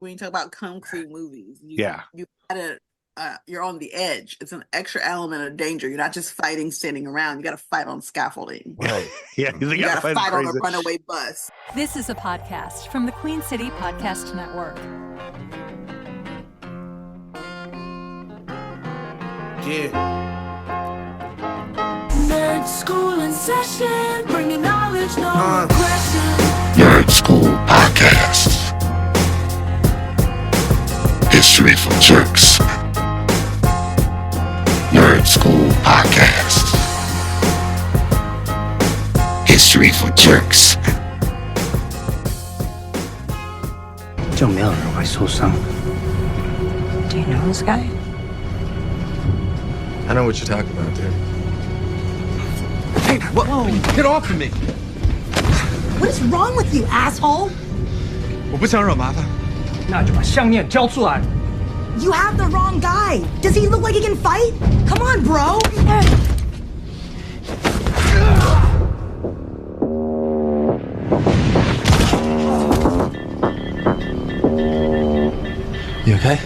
when you talk about kung fu movies, Yeah. you gotta you're on the edge. It's an extra element of danger. You're not just fighting standing around. You got to fight on scaffolding. Right. Yeah, You got to fight on a runaway bus. This is a podcast from the Queen City Podcast Network. Yeah. Nerd School in session, bringing knowledge, no aggression. Nerd School Podcast. History for Jerks. Nerd School Podcast. History for Jerks. 就没有人会受伤。 Do you know this guy? I know what you're talking about, dude. Hey, what? Get off of me! What is wrong with you, asshole? 我不想惹麻烦。那就把项链交出来。 You have the wrong guy. Does he look like he can fight? Come on, bro. You okay?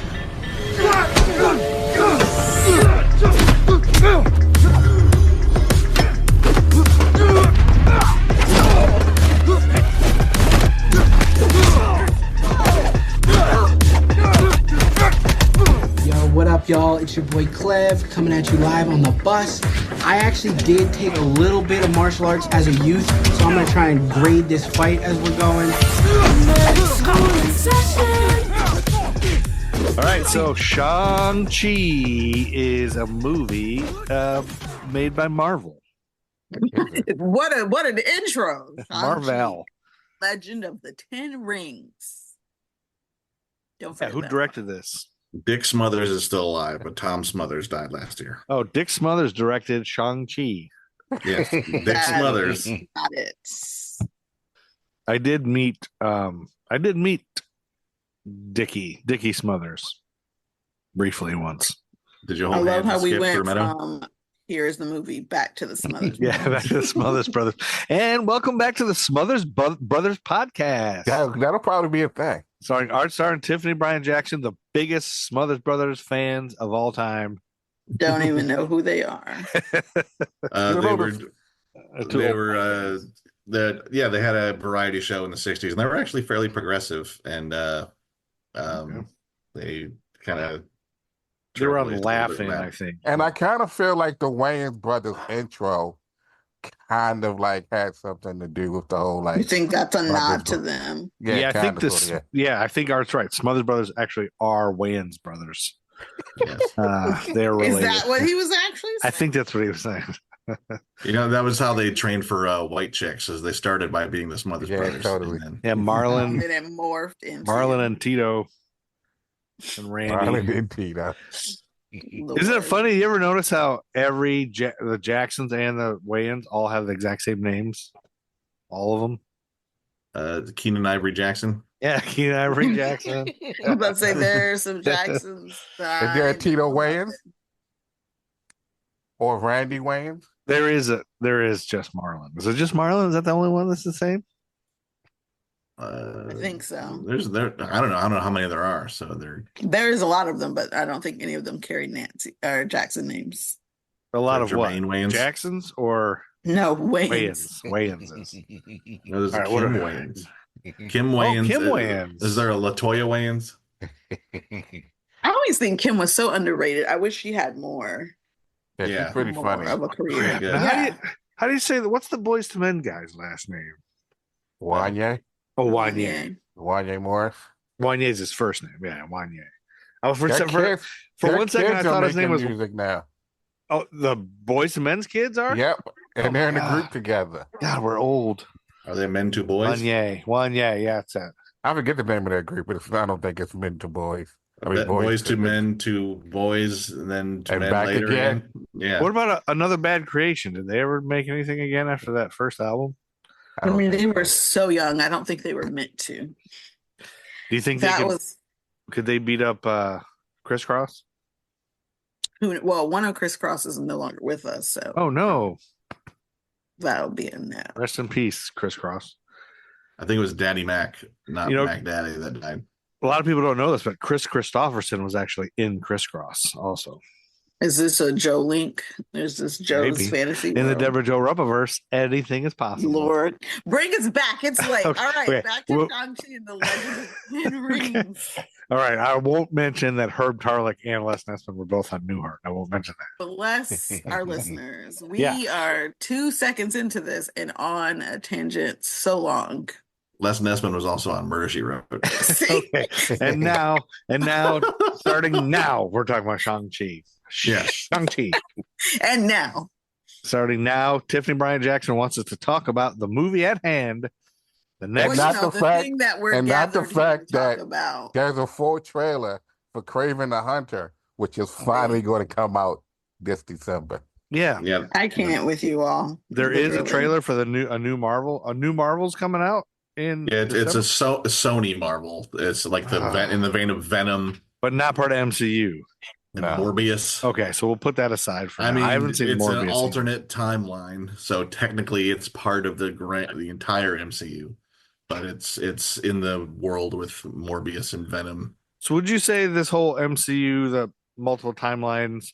What up, y'all? It's your boy Clev coming at you live on the bus. I actually did take a little bit of martial arts as a youth, so I'm gonna try and grade this fight as we're going. All right, so Shang Chi is a movie made by Marvel. What an intro. Marvel. Legend of the Ten Rings. Don't forget Who that. directed this? Dick Smothers is still alive, but Tom Smothers died last year. Oh, Dick Smothers directed Shang-Chi. Yes, Dick That Smothers. is not it. I did meet Dickie Smothers briefly once. Did you I hold love hands how and we skip went through Meadow? from here's the movie back to the Smothers. Yeah, back to the Smothers Brothers. And welcome back to the Smothers Brothers podcast. That'll probably be a thing. Starring Art Star and Tiffany Bryan Jackson, the biggest Smothers Brothers fans of all time. Don't even know who they are. They had a variety show in the 60s, and they were actually fairly progressive, and they kind of They were on Laughing, I think. And I kind of feel like the Wayans brothers intro kind of like had something to do with the whole like. You think that's a nod to them? Yeah, I think this. Yeah, I think Art's right. Smothers Brothers actually are Wayans brothers. Yes. They're related. Is that what he was actually saying? I think that's what he was saying. That was how they trained for white chicks, as they started by being the Smothers Brothers. Totally. Yeah, Marlon. And then it morphed into Marlon and Tito and Randy. Marlon and Tito. Isn't it funny? You ever notice how the Jacksons and the Wayans all have the exact same names? All of them. Keenan Ivory Jackson. Yeah, Keenan Ivory Jackson. I was about to say there's some Jacksons. Is there a Tito Wayans or Randy Wayans? There is just Marlon. Is it just Marlon? Is that the only one that's the same? I think so. I don't know how many there are. So there's a lot of them, but I don't think any of them carry Nancy or Jackson names. A lot of what? Wayans? Jacksons or no Wayans? Wayans is. No, there's All right, Kim Wayans. Kim Wayans. Kim Wayans. Is there a LaToya Wayans? I always think Kim was so underrated. I wish she had more. Yeah, she's pretty funny. Of a career. How do you say that? What's the Boys to Men guy's last name? Wanye. Oh, Wanye. Wanye Morris. Wanye is his first name. Yeah, Wanye. For one second, I thought his name was music now. Oh, the Boys to Men's kids are? Yep, and they're in a group together. God, we're old. Are they Men to Boys? Wanye, yeah, it's that. I forget the name of that group, but I don't think it's Men to Boys. Boys to Men to Boys, and then to Men back later again. Yeah. What about another Bad Creation? Did they ever make anything again after that first album? I mean, they were so young. I don't think they were meant to. Do you think could they beat up Crisscross? Well, one of Crisscross is no longer with us, so. Oh no, that'll be in there. Rest in peace, Crisscross. I think it was Daddy Mac, not Mac Daddy, that died. a lot of people don't know this, but Chris Christopherson was actually in Crisscross also. Is this a Joe link? There's this Joe's Maybe. fantasy In the world. Deborah Joe Ruppaverse, anything is possible. Lord, bring us back. It's late. Okay, All right, okay. back to Shang-Chi and the Legend of the Ten Rings. All right, I won't mention that Herb Tarlick and Les Nessman were both on Newhart. I won't mention that. Bless our listeners. We are 2 seconds into this and on a tangent so long. Les Nessman was also on Murder, She Wrote. Okay, and now, starting now, we're talking about Shang-Chi. Yeah. Shang-Chi. And now, Starting now, Tiffany Bryan Jackson wants us to talk about the movie at hand. The next, not the fact- thing that we're and not the gathered here fact to talk that about. There's a full trailer for Kraven the Hunter, which is finally going to come out this December. yeah, Yeah. I can't with you all. there is a Literally. trailer for a new Marvel's coming out in It's a December, Sony Marvel. It's like in the vein of Venom but not part of MCU. and No. Morbius. Okay, so we'll put that aside for I now. mean, I haven't seen it's Morbius an yet. alternate timeline, so technically it's part of the entire MCU, but it's in the world with Morbius and Venom. So would you say this whole MCU, the multiple timelines,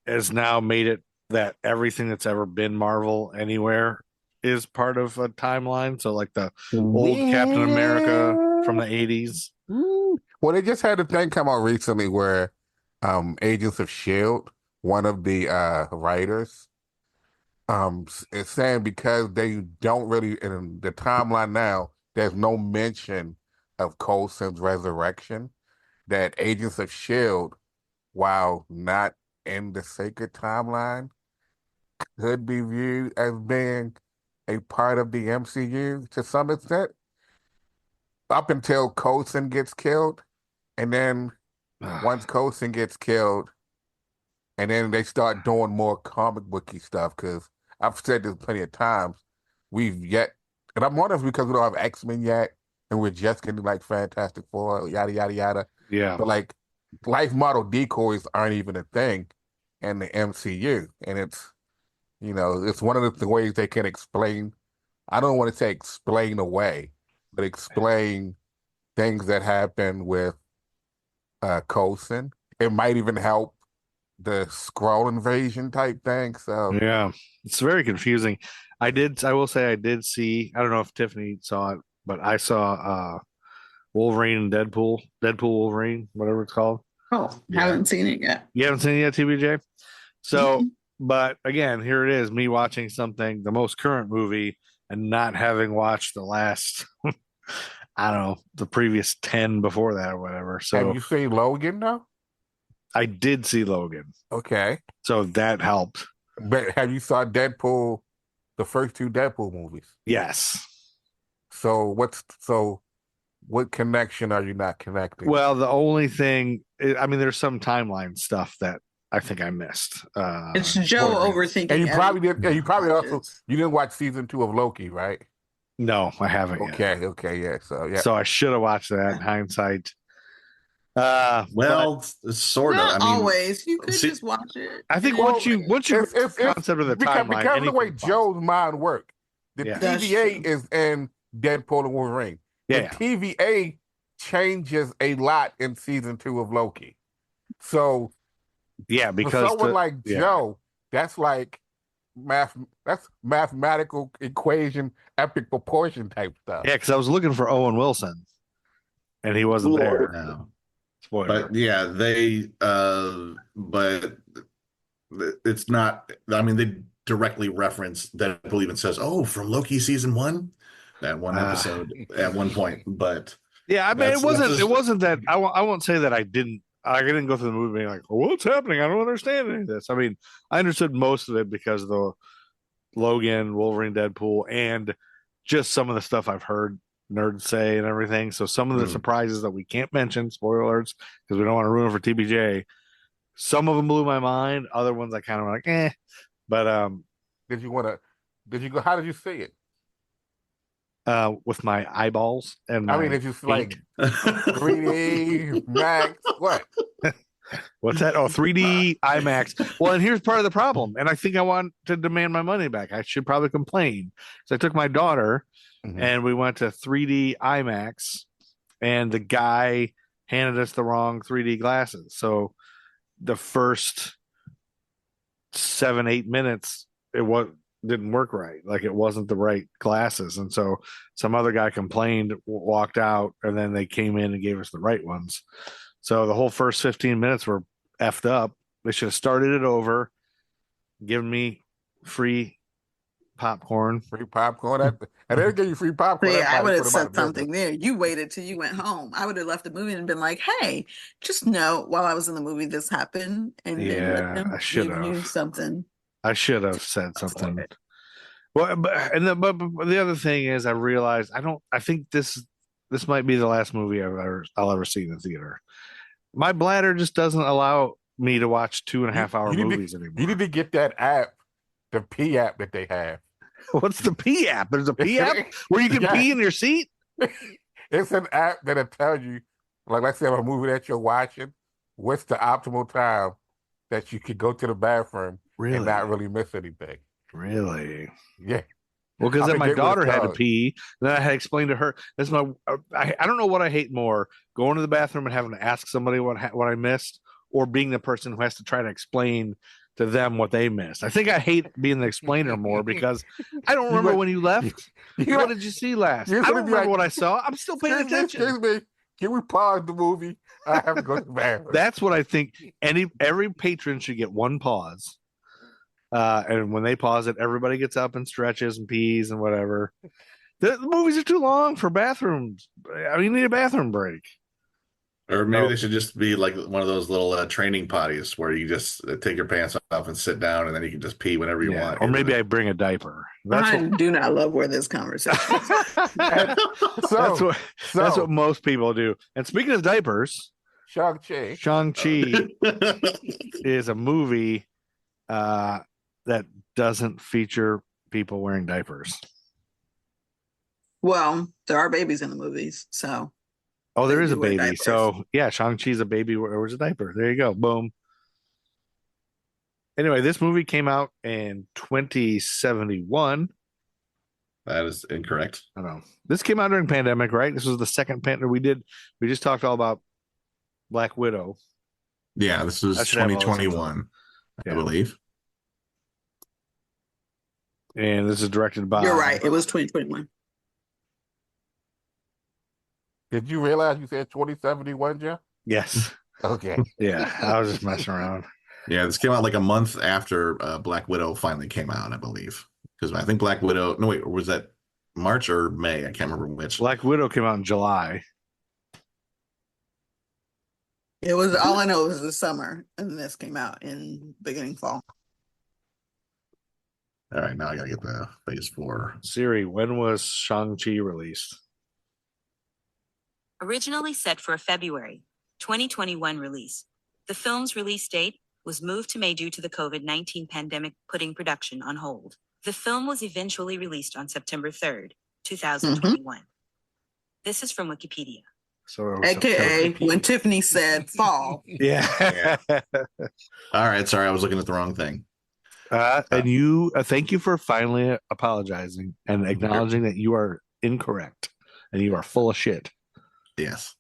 has now made it that everything that's ever been Marvel anywhere is part of a timeline? So like the old Captain America from the 80s. Well, they just had a thing come out recently where Agents of S.H.I.E.L.D., one of the writers, is saying because they don't really, in the timeline now, there's no mention of Coulson's resurrection, that Agents of S.H.I.E.L.D., while not in the sacred timeline, could be viewed as being a part of the MCU to some extent, up until Coulson gets killed. And then once Coulson gets killed, and then they start doing more comic booky stuff, because I've said this plenty of times, and I'm wondering if because we don't have X-Men yet, and we're just getting like Fantastic Four, yada, yada, yada. Yeah. But like life model decoys aren't even a thing in the MCU. And it's, it's one of the ways they can explain, I don't want to say explain away, but explain things that happen with Coulson. It might even help the Skrull invasion type thing. So Yeah, it's very confusing. I will say I did see, I don't know if Tiffany saw it, but I saw Wolverine and Deadpool Wolverine, whatever it's called. Oh, haven't seen it yet. You haven't seen it yet, TBJ? So, but again, here it is, me watching something, the most current movie, and not having watched the last, I don't know, the previous 10 before that or whatever. So have you seen Logan though? I did see Logan. Okay. So that helped. But have you saw Deadpool, the first 2 Deadpool movies? Yes. So what connection are you not connecting? Well, the only thing, I mean, there's some timeline stuff that I think I missed. It's Joe overthinking. And you probably everything did. And you probably watches. also you didn't watch season 2 of Loki, right? No, I haven't yet. Okay, yeah. So yeah. So I should have watched that in hindsight. Well, sort of. Not I mean, always. You could see- just watch it. I think and once you It's the concept of the timeline, because of the way anything's possible. Joe's mind works. The Yeah. That's TVA true. is in Deadpool and Wolverine. The Yeah. TVA changes a lot in season 2 of Loki. So Yeah, for because someone like yeah. Joe, that's like that's mathematical equation, epic proportion type stuff. Yeah, because I was looking for Owen Wilson, and he wasn't there. no. Spoiler. But yeah, but it's not, I mean, they directly reference Deadpool even says, "Oh, from Loki season 1," that one episode at one point. But Yeah, I mean, That's- it wasn't that. I won't say that I didn't go through the movie being like, well, "What's happening? I don't understand any of this." I mean, I understood most of it because of the Logan, Wolverine, Deadpool, and just some of the stuff I've heard nerds say and everything. So some of the surprises that we can't mention, spoiler alerts, because we don't want to ruin it for TBJ. Some of them blew my mind. Other ones I kind of like, eh. But How did you see it? with my eyeballs and I my mean, it's just feet. like 3D Max. What? What's that? Oh, 3D IMAX. Well, and here's part of the problem. And I think I want to demand my money back. I should probably complain. So I took my daughter and we went to 3D IMAX and the guy handed us the wrong 3D glasses. So the first 7-8 minutes, didn't work right. Like it wasn't the right glasses, and so some other guy complained, walked out, and then they came in and gave us the right ones. So the whole first 15 minutes were effed up. They should have started it over, given me free popcorn. Free popcorn. And they give you free popcorn. Yeah, I would have put 'em out said of business. something there. You waited till you went home. I would have left the movie and been like, "Hey, just know while I was in the movie, this happened," and then Yeah, let them I should give you have. something. I should have said something. Well, but the other thing is, I realized I think this might be the last movie I'll ever see in the theater. My bladder just doesn't allow me to watch 2.5-hour movies anymore. You need to get that app, the P app that they have. What's the P app? There's a P app where you can pee in your seat? It's an app that'll tell you, like let's say a movie that you're watching, what's the optimal time that you could go to the bathroom and not really miss anything. Really? Yeah. Well, because then my daughter had to pee, and then I had to explain to her. I don't know what I hate more: going to the bathroom and having to ask somebody what I missed, or being the person who has to try to explain to them what they missed. I think I hate being the explainer more because I don't remember when you left. What did you see last? I don't remember what I saw. I'm still paying attention. Excuse me. Can we pause the movie? I have to go to the bathroom. That's what I think. Every patron should get one pause. And when they pause it, everybody gets up and stretches and pees and whatever. The movies are too long for bathrooms. I mean, you need a bathroom break. Or maybe they should just be like one of those little training potties where you just take your pants off and sit down, and then you can just pee whenever you want. Or maybe I bring a diaper. Do not love where this conversation is. That's what most people do. And speaking of diapers, Shang Chi is a movie that doesn't feature people wearing diapers. Well, there are babies in the movies, so. Oh, there is a baby. So, yeah, Shang-Chi's a baby. There was a diaper. There you go. Boom. Anyway, this movie came out in 2071. That is incorrect. I know. This came out during pandemic, right? This was the second pandemic. We just talked all about Black Widow. Yeah, this was 2021, I believe. And this is directed by... You're right. It was 2021. Did you realize you said 2071, Jeff? Yes. Okay. Yeah, I was just messing around. Yeah, this came out like a month after Black Widow finally came out, I believe. Because I think Black Widow... No, wait, was that March or May? I can't remember which. Black Widow came out in July. It was... All I know was the summer, and this came out in beginning fall. All right, now I got to get the phase 4. Siri, when was Shang-Chi released? Originally set for a February 2021 release, the film's release date was moved to May due to the COVID-19 pandemic putting production on hold. The film was eventually released on September 3rd, 2021. This is from Wikipedia. So AKA when Tiffany said fall. Yeah. All right, sorry, I was looking at the wrong thing. And you, thank you for finally apologizing and acknowledging that you are incorrect and you are full of shit. Yes.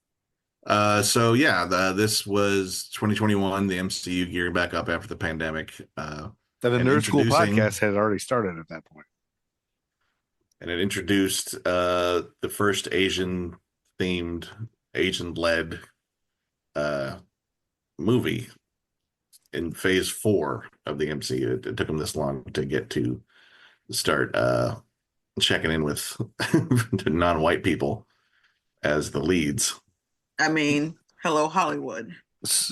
So yeah, this was 2021. The MCU gearing back up after the pandemic. And the Nerd School podcast had already started at that point. And it introduced the first Asian-themed, Asian-led movie in phase 4 of the MCU. It took them this long to get to start checking in with non-white people as the leads. I mean, hello Hollywood.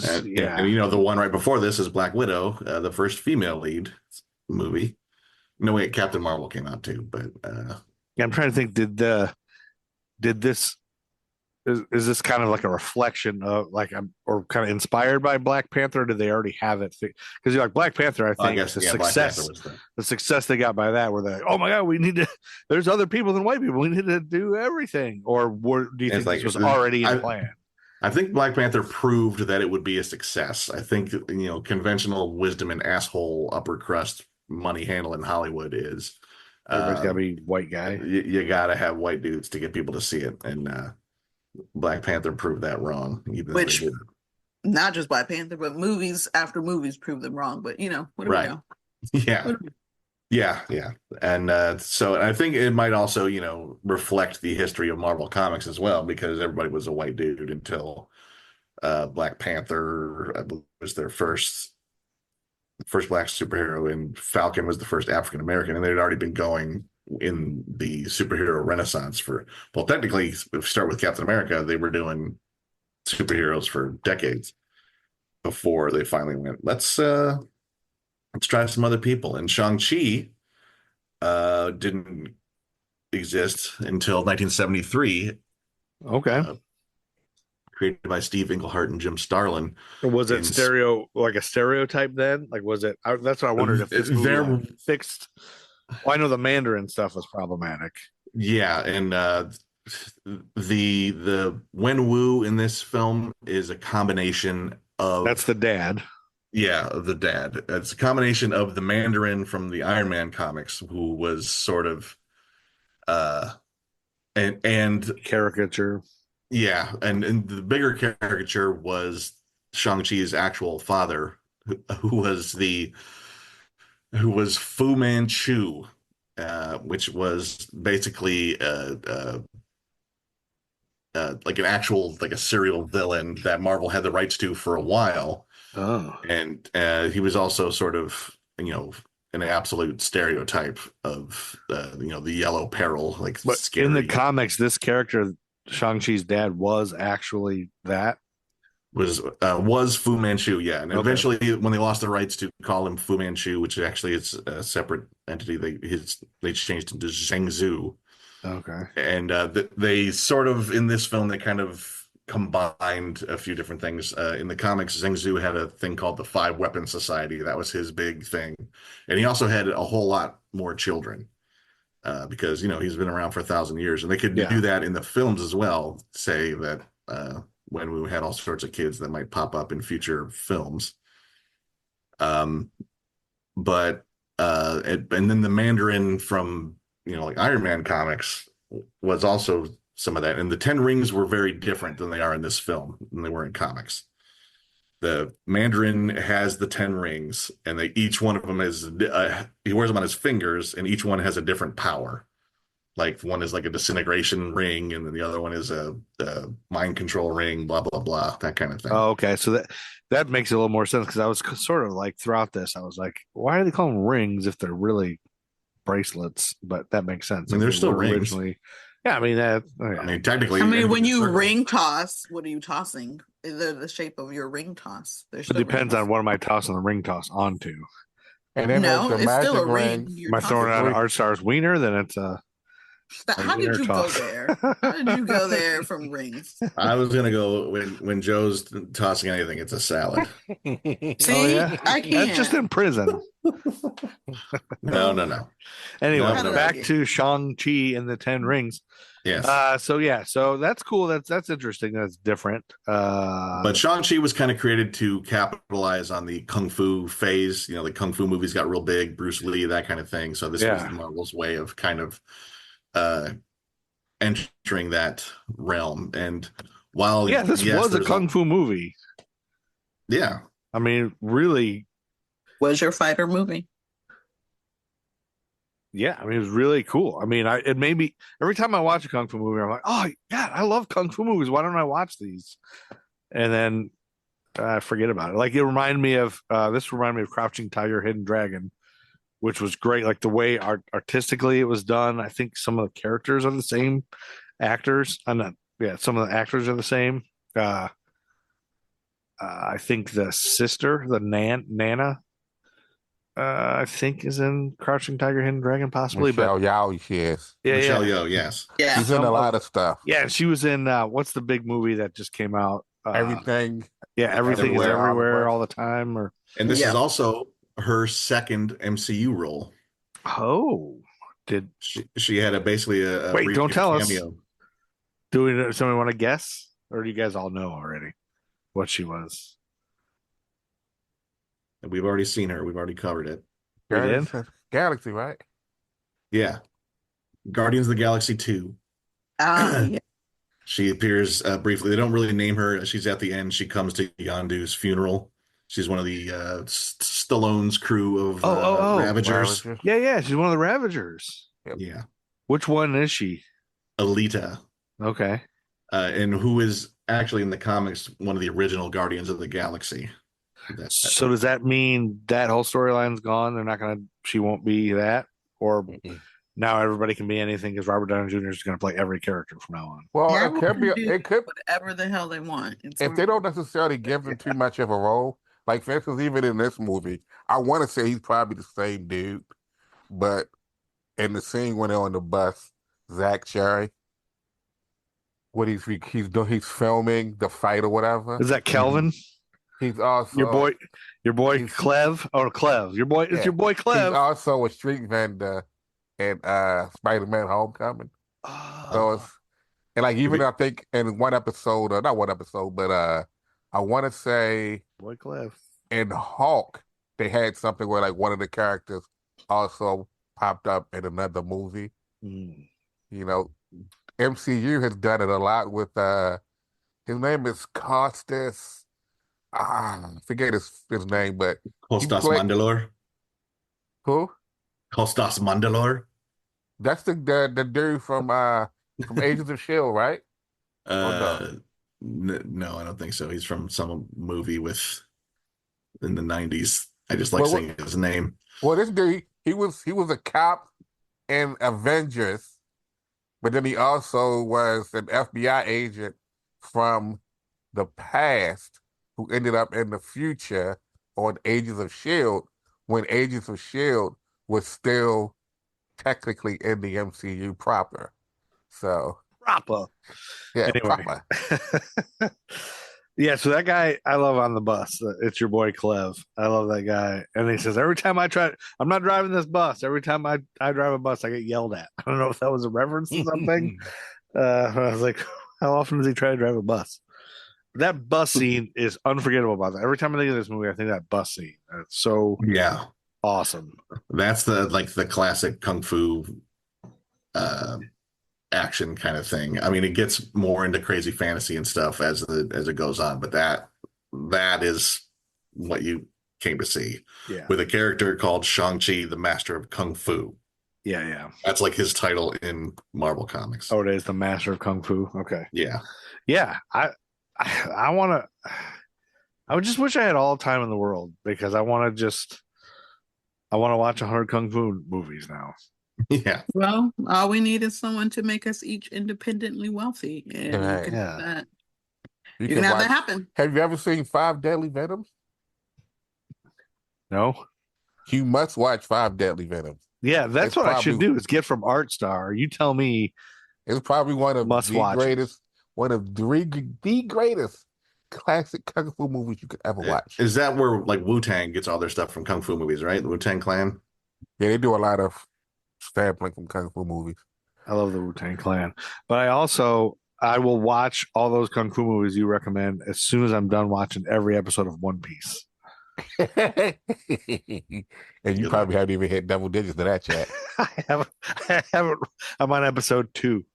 And you know, the one right before this is Black Widow, the first female lead movie. No, wait, Captain Marvel came out too, but yeah, I'm trying to think. Is this kind of like a reflection of or kind of inspired by Black Panther? Or did they already have it? Because you're like Black Panther, I think the success they got by that, where they're like, oh my god, there's other people than white people. We need to do everything. Or do you think this was already in plan? I think Black Panther proved that it would be a success. I think, conventional wisdom and asshole upper crust money handle in Hollywood is everybody's got to be white guy. You got to have white dudes to get people to see it, and Black Panther proved that wrong, even though they Which did. not just Black Panther, but movies after movies prove them wrong. But what do we Right. know? Yeah. Yeah, and so I think it might also, reflect the history of Marvel Comics as well, because everybody was a white dude until Black Panther, I believe, was their first black superhero, and Falcon was the first African American, and they'd already been going in the superhero renaissance for, well, technically, if we start with Captain America, they were doing superheroes for decades before they finally went, let's try some other people. And Shang-Chi didn't exist until 1973. Okay. Created by Steve Englehart and Jim Starlin. Was it a stereotype then? Like, was it? That's what I wondered, if this movie fixed. Well, I know the Mandarin stuff was problematic. Yeah, and the Wenwu in this film is a combination of. That's the dad. Yeah, the dad. It's a combination of the Mandarin from the Iron Man comics, who was sort of and caricature. Yeah, and the bigger caricature was Shang-Chi's actual father, who was Fu Manchu, which was basically like an actual, like a serial villain that Marvel had the rights to for a while. Oh. And he was also sort of, an absolute stereotype of, the yellow peril, like but scary. In the comics, this character, Shang-Chi's dad, was actually that? Was Fu Manchu, yeah. And eventually, when they lost the rights to call him Fu Manchu, which actually is a separate entity, they changed into Zheng Zhu. Okay. And they sort of, in this film, they kind of combined a few different things. In the comics, Zheng Zhu had a thing called the Five Weapon Society. That was his big thing. And he also had a whole lot more children. Because he's been around for 1,000 years, and they could do that in the films as well. Say that when we had all sorts of kids that might pop up in future films, and then the Mandarin from like Iron Man comics was also some of that. And the 10 rings were very different than they are in this film than they were in comics. The Mandarin has the 10 rings, and each one of them is, he wears them on his fingers, and each one has a different power. Like one is like a disintegration ring, and then the other one is a mind control ring, blah, blah, blah, that kind of thing. Oh, okay. So that makes a little more sense, because I was sort of like, throughout this, I was like, why do they call them rings if they're really bracelets? But that makes sense. I mean, they're still rings. Yeah, I mean, technically. When you ring toss, what are you tossing? The shape of your ring toss. It depends on what am I tossing the ring toss onto. And then it's still a ring. Am I throwing out Art Star's wiener? Then it's a. How did you go there? How did you go there from rings? I was gonna go when Joe's tossing anything, it's a salad. See, I can't. That's just in prison. No. Anyway, back to Shang-Chi and the 10 rings. Yes. So that's cool. That's interesting. That's different. But Shang-Chi was kind of created to capitalize on the kung fu phase. The kung fu movies got real big, Bruce Lee, that kind of thing. So this was Marvel's way of kind of entering that realm. And while this was a kung fu movie. Yeah. I mean, really. Was your fighter movie? Yeah, I mean, it was really cool. I mean, it made me, every time I watch a kung fu movie, I'm like, oh God, I love kung fu movies. Why don't I watch these? And then I forget about it. Like, this reminded me of Crouching Tiger, Hidden Dragon, which was great. Like the way artistically it was done. I think some of the characters are the same actors. Some of the actors are the same. I think the sister, the Nana, I think is in Crouching Tiger, Hidden Dragon, possibly. Michelle Yeoh, yes. Michelle Yeoh, yes. Yeah. She's in a lot of stuff. Yeah, she was in what's the big movie that just came out? Everything. Yeah, Everything is Everywhere all the time. And this is also her second MCU role. Oh, she had basically a wait? Don't tell cameo. us. Do somebody want to guess, or do you guys all know already what she was? We've already seen her. We've already covered it. Galaxy, right? Yeah. Guardians of the Galaxy 2. Yeah. She appears briefly. They don't really name her. She's at the end. She comes to Yondu's funeral. She's one of the Stallone's crew of Ravagers. Ravager. Yeah. She's one of the Ravagers. Yep. Yeah, Which one is she? Alita, Okay. and who is actually in the comics one of the original Guardians of the Galaxy. So does that mean that whole storyline's gone? She won't be that? Or now everybody can be anything because Robert Downey Jr. is going to play every character from now on? Well, Marvel it could can be. do It could whatever the hell they want. if they don't necessarily give him too much of a role. Like for instance, even in this movie, I want to say he's probably the same dude, but in the scene when they're on the bus, Zach Cherry, what he's filming the fight or whatever. Is that Kelvin? He's also your boy Clev. Oh, Clev. It's your boy Clev. He's also a street vendor in Spider-Man: Homecoming. So it's, and like even I think in one episode, not one episode, but I want to say boy Clev in Hulk, they had something where like one of the characters also popped up in another movie. You know, MCU has done it a lot with his name is Costas. I forget his name, but Costas Mandalore. Who? Costas Mandalore. That's the dude from Agents of Shield, right? No, I don't think so. He's from some movie in the 90s. I just like saying his name. Well, this dude, he was a cop in Avengers, but then he also was an FBI agent from the past who ended up in the future on Agents of Shield when Agents of Shield was still technically in the MCU proper. So proper. Yeah, anyway. proper. Yeah, so that guy I love on the bus. It's your boy Clev. I love that guy. And he says, every time I'm not driving this bus. Every time I drive a bus, I get yelled at. I don't know if that was a reference to something. I was like, how often does he try to drive a bus? That bus scene is unforgettable about that. Every time I think of this movie, I think of that bus scene. It's so awesome. That's the classic kung fu action kind of thing. I mean, it gets more into crazy fantasy and stuff as it goes on, but that is what you came to see. Yeah. With a character called Shang Chi, the Master of Kung Fu. Yeah. That's like his title in Marvel Comics. Oh, it is the Master of Kung Fu. Okay. Yeah. I want to. I would just wish I had all the time in the world because I want to watch 100 kung fu movies now. Yeah. Well, all we need is someone to make us each independently wealthy, and Right. you can have that. You can have that happen. Have you ever seen 5 Deadly Venoms? No. You must watch 5 Deadly Venoms. Yeah, that's what I should do is get from Art Star. You tell me. It's probably one of the greatest classic kung fu movies you could ever watch. Is that where like Wu-Tang gets all their stuff from kung fu movies, right? The Wu-Tang Clan? Yeah, they do a lot of sampling from kung fu movies. I love the Wu-Tang Clan. But I will watch all those kung fu movies you recommend as soon as I'm done watching every episode of One Piece. And you probably haven't even hit double digits to that chat. I haven't. I'm on episode 2.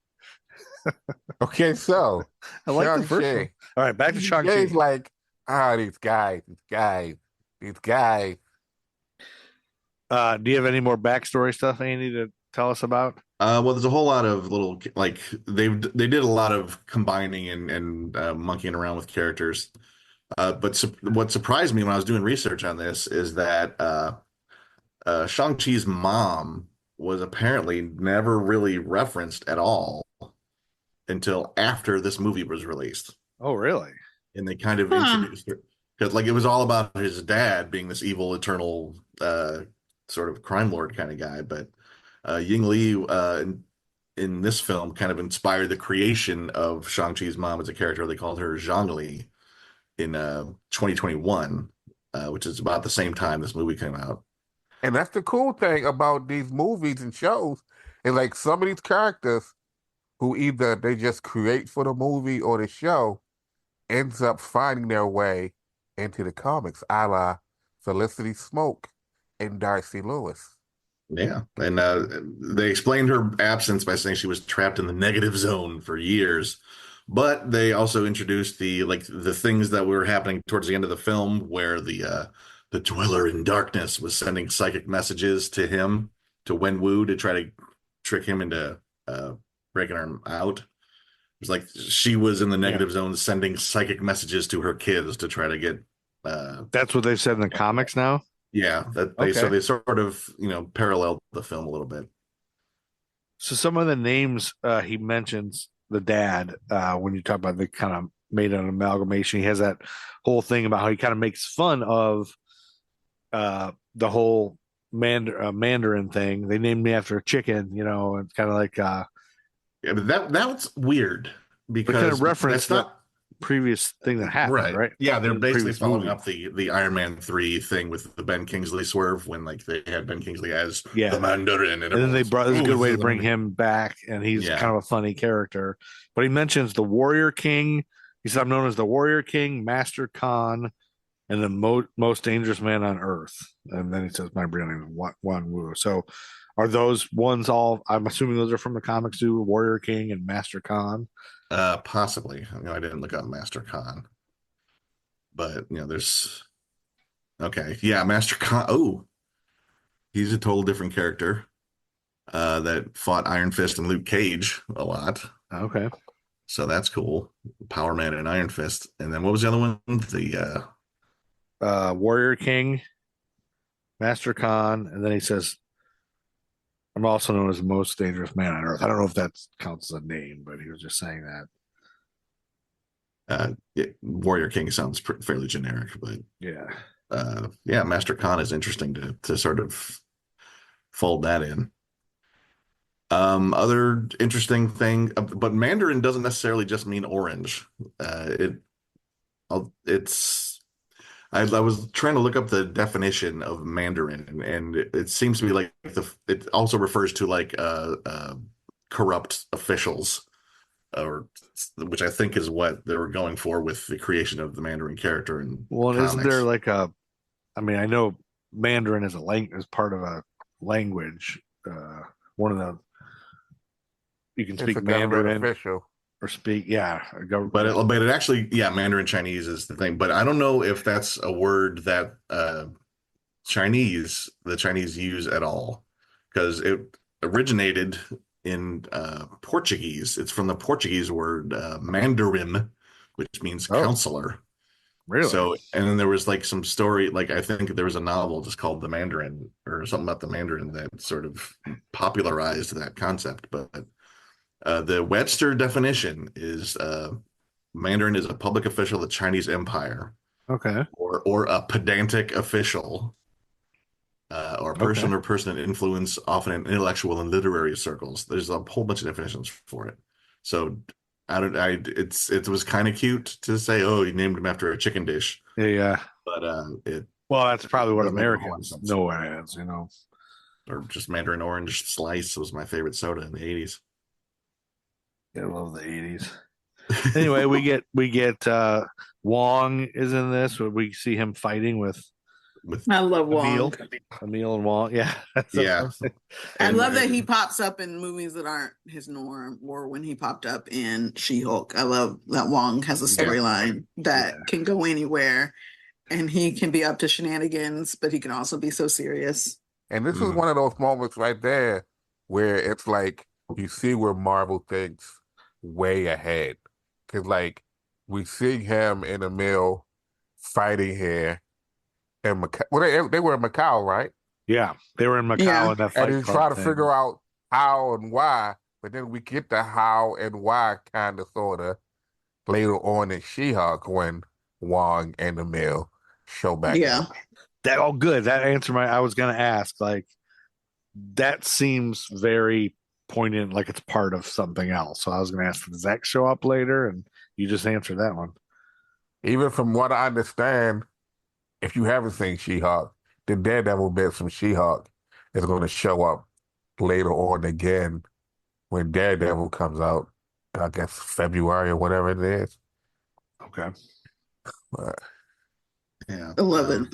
Okay, so I like the first one. All right, back to Shang Chi. He's like, these guys. Do you have any more backstory stuff, Andy, to tell us about? Well, there's a whole lot of little like they did a lot of combining and monkeying around with characters. But what surprised me when I was doing research on this is that Shang-Chi's mom was apparently never really referenced at all until after this movie was released. Oh, really? And they kind of introduced her because like it was all about his dad being this evil, eternal sort of crime lord kind of guy. But Ying Li in this film kind of inspired the creation of Shang-Chi's mom as a character. They called her Zhang Li in 2021, which is about the same time this movie came out. And that's the cool thing about these movies and shows is like some of these characters who either they just create for the movie or the show ends up finding their way into the comics, a la Felicity Smoke and Darcy Lewis. Yeah, and they explained her absence by saying she was trapped in the negative zone for years But they also introduced the things that were happening towards the end of the film, where the Dweller in Darkness was sending psychic messages to him, to Wenwu, to try to trick him into breaking her out. It was like she was in the negative zone, sending psychic messages to her kids to try to get. That's what they said in the comics now. Yeah, so they sort of paralleled the film a little bit. So some of the names he mentions, the dad, when you talk about, they kind of made an amalgamation. He has that whole thing about how he kind of makes fun of the whole Mandarin thing. They named me after a chicken, it's kind of like yeah, but that's weird because kind of reference that's not previous thing that happened, right? Yeah, they're basically following movie. up the Iron Man 3 thing with the Ben Kingsley swerve, when they had Ben Kingsley as the Mandarin, and then they brought. This is a good way to bring him back, and he's kind of a funny character. But he mentions the Warrior King. He said, "I'm known as the Warrior King, Master Khan, and the most dangerous man on Earth." And then he says, "My real name is Wan Wu." So, are those ones all? I'm assuming those are from the comics too. Warrior King and Master Khan. Possibly. I didn't look up Master Khan, but there's Master Khan. Oh, he's a total different character that fought Iron Fist and Luke Cage a lot. Okay, so that's cool. Power Man and Iron Fist. And then what was the other one? The Warrior King, Master Khan, and then he says, "I'm also known as the most dangerous man on Earth." I don't know if that counts as a name, but he was just saying that. Warrior King sounds fairly generic, but Master Khan is interesting to sort of fold that in. Other interesting thing, but Mandarin doesn't necessarily just mean orange. I was trying to look up the definition of Mandarin, and it seems to be like it also refers to corrupt officials, which I think is what they were going for with the creation of the Mandarin character. Isn't there I know Mandarin is is part of a language. One of the you can speak Mandarin official. Or speak, but it actually, Mandarin Chinese is the thing. But I don't know if that's a word that the Chinese use at all, because it originated in Portuguese. It's from the Portuguese word Mandarin, which means counselor. Really? So, and then there was some story, I think there was a novel just called The Mandarin, or something about the Mandarin, that sort of popularized that concept. But the Webster definition is Mandarin is a public official of the Chinese Empire. Okay. Or a pedantic official, or a person or person in influence, often in intellectual and literary circles. There's a whole bunch of definitions for it. So it was kind of cute to say, oh, you named him after a chicken dish. Yeah. But that's probably what Americans know it as, Or just Mandarin Orange Slice was my favorite soda in the 80s. I love the 80s. Anyway, we get Wong is in this. We see him fighting with I love Wong. Emil and Wong. Yeah. I love that he pops up in movies that aren't his norm, or when he popped up in She-Hulk. I love that Wong has a storyline that can go anywhere, and he can be up to shenanigans, but he can also be so serious. And this is one of those moments right there where it's like you see where Marvel thinks way ahead. Because, we see him in the mill fighting here in Macau. Well, they were in Macau, right? Yeah, they were in Macau in that fight. And he's trying to figure out how and why, but then we get the how and why kind of, sort of, later on in She-Hulk when Wong and the mill show back up. Good. That answered I was going to ask, that seems very poignant, like it's part of something else. So I was going to ask, does that show up later? And you just answered that one. Even from what I understand, if you haven't seen She-Hulk, the Daredevil bit from She-Hulk is going to show up later on again when Daredevil comes out, I guess February or whatever it is. Okay. But, I love it.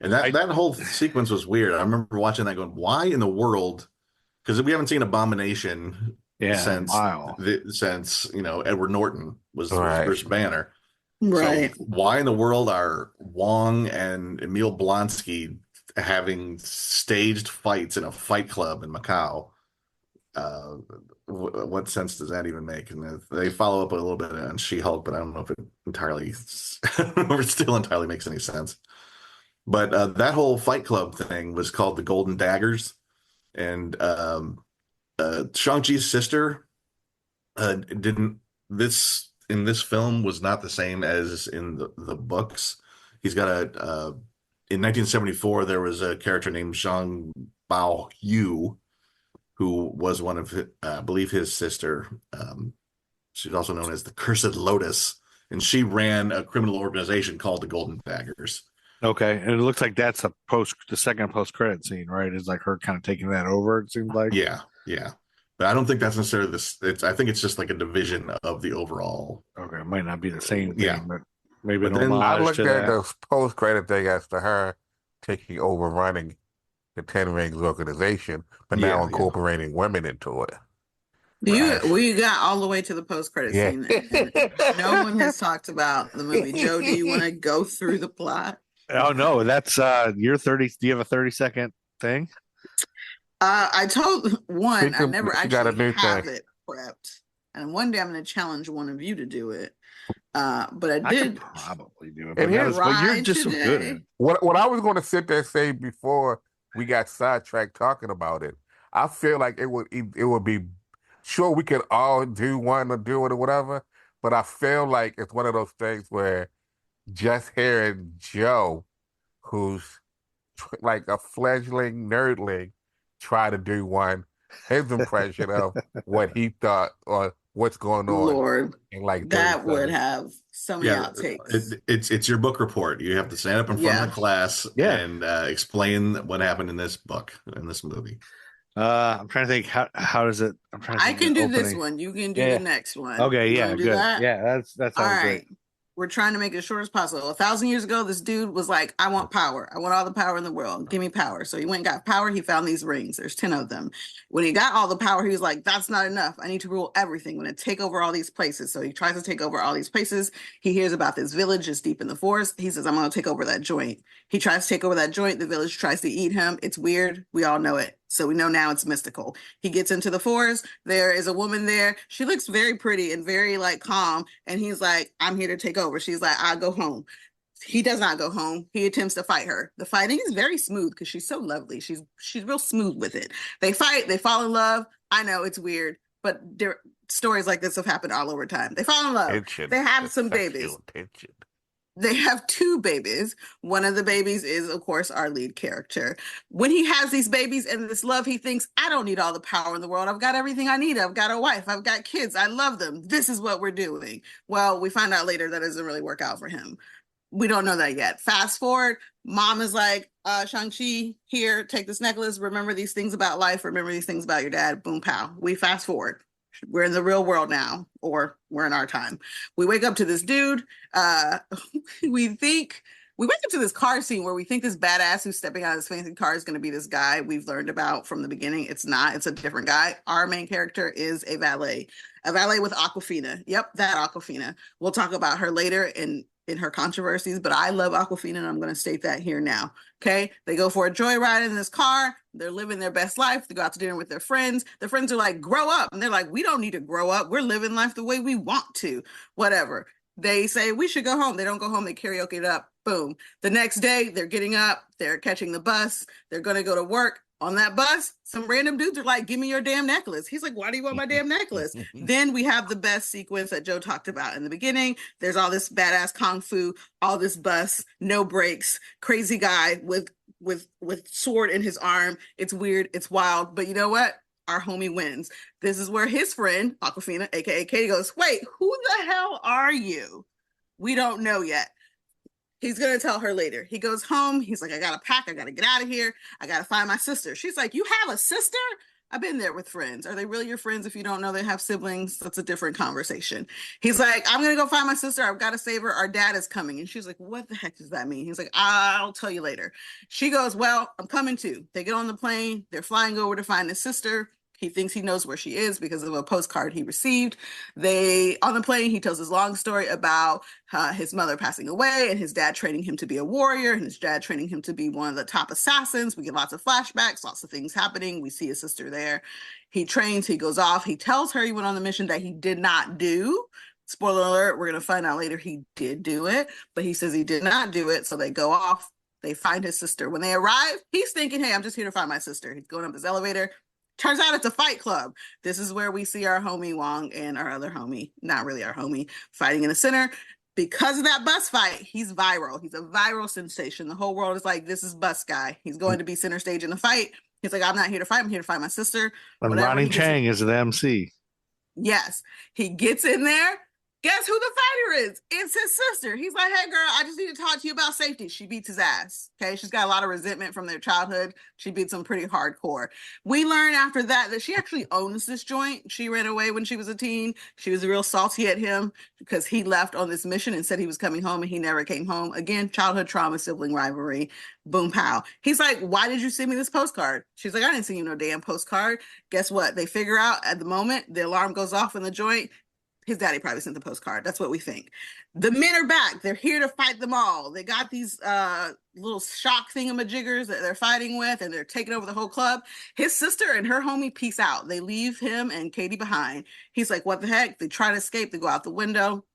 And that whole sequence was weird. I remember watching that going, why in the world? Because we haven't seen Abomination since Edward Norton was Bruce Banner. Right. So why in the world are Wong and Emil Blonsky having staged fights in a fight club in Macau? What sense does that even make? And they follow up a little bit on She-Hulk, but I don't know if it still entirely makes any sense. But that whole fight club thing was called the Golden Daggers, and Shang-Chi's sister in this film was not the same as in the books. He's got in 1974 there was a character named Zhang Bao Yu, who was one of I believe his sister. She's also known as the Cursed Lotus, and she ran a criminal organization called the Golden Daggers. Okay, and it looks like that's the second post-credit scene, right? Is like her kind of taking that over, it seems like. Yeah. But I don't think that's necessarily this. I think it's just like a division of the overall. Okay, it might not be the same thing, but maybe an I homage looked to at that. the post-credit thing as to her taking over running the Ten Rings organization, but now incorporating women into it. We got all the way to the post-credit scene, and no one has talked about the movie. Joe, do you want to go through the plot? Oh no, that's your 30. Do you have a 30-second thing? I told one I never actually have thing. it prepped, and one day I'm going to challenge one of you to do it. But I did probably do it. And But you're just so good at it. What I was going to sit there and say before we got sidetracked talking about it, I feel like it would be sure we could all do one or do it or whatever, but I feel like it's one of those things where just hearing Joe, who's like a fledgling nerdling, try to do one, his impression of what he thought or what's going on. Lord, in like that would have so many outtakes. It's your book report. You have to stand up in front of the class and explain what happened in this book, in this movie. I'm trying to think how does it. I can do this one. You can do the next one. Okay, you yeah, good. That? Yeah, that sounds great. We're trying to make it as short as possible. 1,000 years ago, this dude was like, I want power. I want all the power in the world. Give me power. So he went and got power. He found these rings. There's 10 of them. When he got all the power, he was like, that's not enough. I need to rule everything. I'm going to take over all these places. So he tries to take over all these places. He hears about this village just deep in the forest. He says, I'm going to take over that joint. He tries to take over that joint. The village tries to eat him. It's weird. We all know it. So we know now it's mystical. He gets into the forest. There is a woman there. She looks very pretty and very like calm. And he's like, I'm here to take over. She's like, I'll go home. He does not go home. He attempts to fight her. The fighting is very smooth because she's so lovely. She's real smooth with it. They fight. They fall in love. I know it's weird, but stories like this have happened all over time. They fall in love. They have some babies. They have 2 babies. One of the babies is, of course, our lead character. When he has these babies and this love, he thinks, I don't need all the power in the world. I've got everything I need. I've got a wife. I've got kids. I love them. This is what we're doing. Well, we find out later that doesn't really work out for him. We don't know that yet. Fast forward, mom is like, Shang-Chi, here, take this necklace. Remember these things about life. Remember these things about your dad. Boom, pow. We fast forward. We're in the real world now, or we're in our time. We wake up to this dude. We wake up to this car scene where we think this badass who's stepping out of this fancy car is going to be this guy we've learned about from the beginning. It's not. It's a different guy. Our main character is a valet with Awkwafina. Yep, that Awkwafina. We'll talk about her later in her controversies, but I love Awkwafina, and I'm going to state that here now. Okay, they go for a joyride in this car. They're living their best life. They go out to dinner with their friends. Their friends are like, grow up. And they're like, we don't need to grow up. We're living life the way we want to. Whatever. They say, we should go home. They don't go home. They karaoke it up. Boom. The next day, they're getting up. They're catching the bus. They're going to go to work. On that bus, some random dudes are like, give me your damn necklace. He's like, why do you want my damn necklace? Then we have the best sequence that Joe talked about in the beginning. There's all this badass kung fu, all this bus, no brakes, crazy guy with sword in his arm. It's weird. It's wild. But you know what? Our homie wins. This is where his friend, Awkwafina, aka Katie, goes, wait, who the hell are you? We don't know yet. He's going to tell her later. He goes home. He's like, I got to pack. I got to get out of here. I got to find my sister. She's like, you have a sister? I've been there with friends. Are they really your friends if you don't know they have siblings? That's a different conversation. He's like, I'm going to go find my sister. I've got to save her. Our dad is coming. And she's like, what the heck does that mean? He's like, I'll tell you later. She goes, well, I'm coming too. They get on the plane. They're flying over to find his sister. He thinks he knows where she is because of a postcard he received. On the plane, he tells his long story about his mother passing away and his dad training him to be a warrior and his dad training him to be one of the top assassins. We get lots of flashbacks, lots of things happening. We see his sister there. He trains, he goes off. He tells her he went on the mission that he did not do. Spoiler alert, we're going to find out later he did do it, but he says he did not do it. So they go off. They find his sister. When they arrive, he's thinking, hey, I'm just here to find my sister. He's going up this elevator. Turns out it's a fight club. This is where we see our homie Wong and our other homie, not really our homie, fighting in the center. Because of that bus fight, he's viral. He's a viral sensation. The whole world is like, this is Bus Guy. He's going to be center stage in the fight. He's like, I'm not here to fight. I'm here to fight my sister. And Ronny Chieng is the MC. Yes. He gets in there. Guess who the fighter is? It's his sister. He's like, hey, girl, I just need to talk to you about safety. She beats his ass. Okay. She's got a lot of resentment from their childhood. She beats him pretty hardcore. We learn after that she actually owns this joint. She ran away when she was a teen. She was real salty at him because he left on this mission and said he was coming home and he never came home. Again, childhood trauma, sibling rivalry. Boom, pow. He's like, why did you send me this postcard? She's like, I didn't send you no damn postcard. Guess what? They figure out at the moment the alarm goes off in the joint. His daddy probably sent the postcard. That's what we think. The men are back. They're here to fight them all. They got these little shock thingamajiggers that they're fighting with, and they're taking over the whole club. His sister and her homie peace out. They leave him and Katie behind. He's like, what the heck? They try to escape. They go out the window.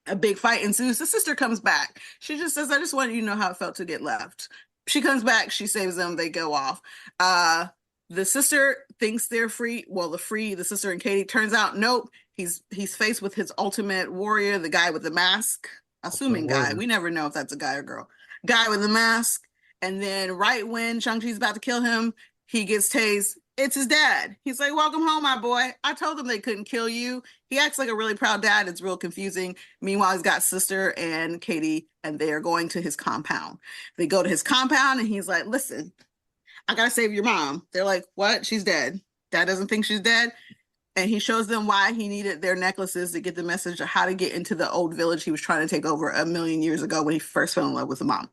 A big fight ensues. The sister comes back. She just says, I just wanted you to know how it felt to get left. She comes back. She saves them. They go off. The sister thinks they're free. Well, the sister and Katie, turns out, nope. He's faced with his ultimate warrior, the guy with the mask. Assuming guy. We never know if that's a guy or girl. Guy with the mask. And then right when Shang-Chi's about to kill him, he gets tased. It's his dad. He's like, welcome home, my boy. I told them they couldn't kill you. He acts like a really proud dad. It's real confusing. Meanwhile, he's got sister and Katie, and they are going to his compound. They go to his compound, and he's like, listen, I got to save your mom. They're like, what? She's dead. Dad doesn't think she's dead. And he shows them why he needed their necklaces to get the message of how to get into the old village he was trying to take over 1,000,000 years ago when he first fell in love with the mom.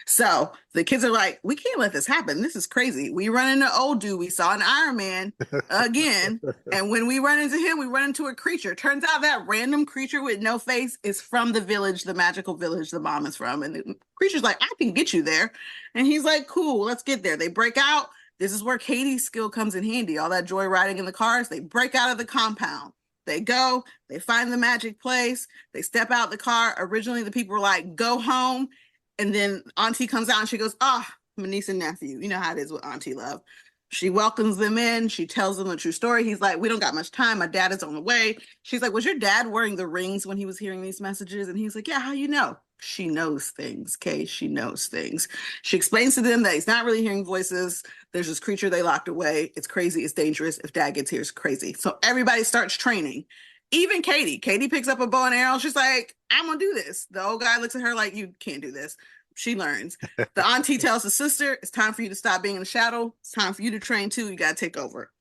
So the kids are like, we can't let this happen. This is crazy. We run into old dude. We saw an Iron Man again. And when we run into him, we run into a creature. Turns out that random creature with no face is from the village, the magical village the mom is from. And the creature's like, I can get you there. And he's like, cool, let's get there. They break out. This is where Katie's skill comes in handy. All that joy riding in the cars, they break out of the compound. They go, they find the magic place. They step out the car. Originally, the people were like, go home. And then Auntie comes out and she goes, my niece and nephew. You know how it is with Auntie love. She welcomes them in. She tells them the true story. He's like, we don't got much time. My dad is on the way. She's like, was your dad wearing the rings when he was hearing these messages? And he's like, yeah, how you know? She knows things, Kay. She knows things. She explains to them that he's not really hearing voices. There's this creature they locked away. It's crazy. It's dangerous. If dad gets here, it's crazy. So everybody starts training. Even Katie. Katie picks up a bow and arrow. She's like, I'm going to do this. The old guy looks at her like, you can't do this. She learns. The auntie tells the sister, it's time for you to stop being in the shadow. It's time for you to train too. You got to take over.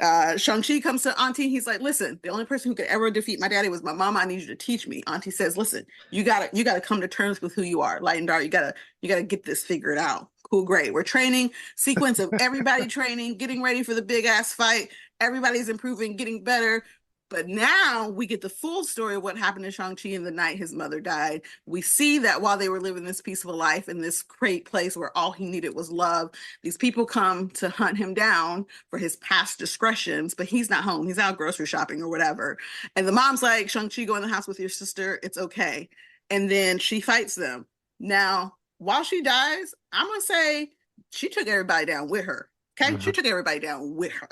Shang-Chi comes to Auntie. He's like, listen, the only person who could ever defeat my daddy was my mama. I need you to teach me. Auntie says, listen, you gotta come to terms with who you are. Light and dark, you gotta get this figured out. Cool, great. We're training. Sequence of everybody training, getting ready for the big ass fight. Everybody's improving, getting better. But now we get the full story of what happened to Shang-Chi in the night his mother died. We see that while they were living this peaceful life in this great place where all he needed was love, these people come to hunt him down for his past discretions, but he's not home. He's out grocery shopping or whatever. And the mom's like, Shang-Chi, go in the house with your sister. It's okay. And then she fights them. Now, while she dies, I'm going to say she took everybody down with her. Okay? She took everybody down with her.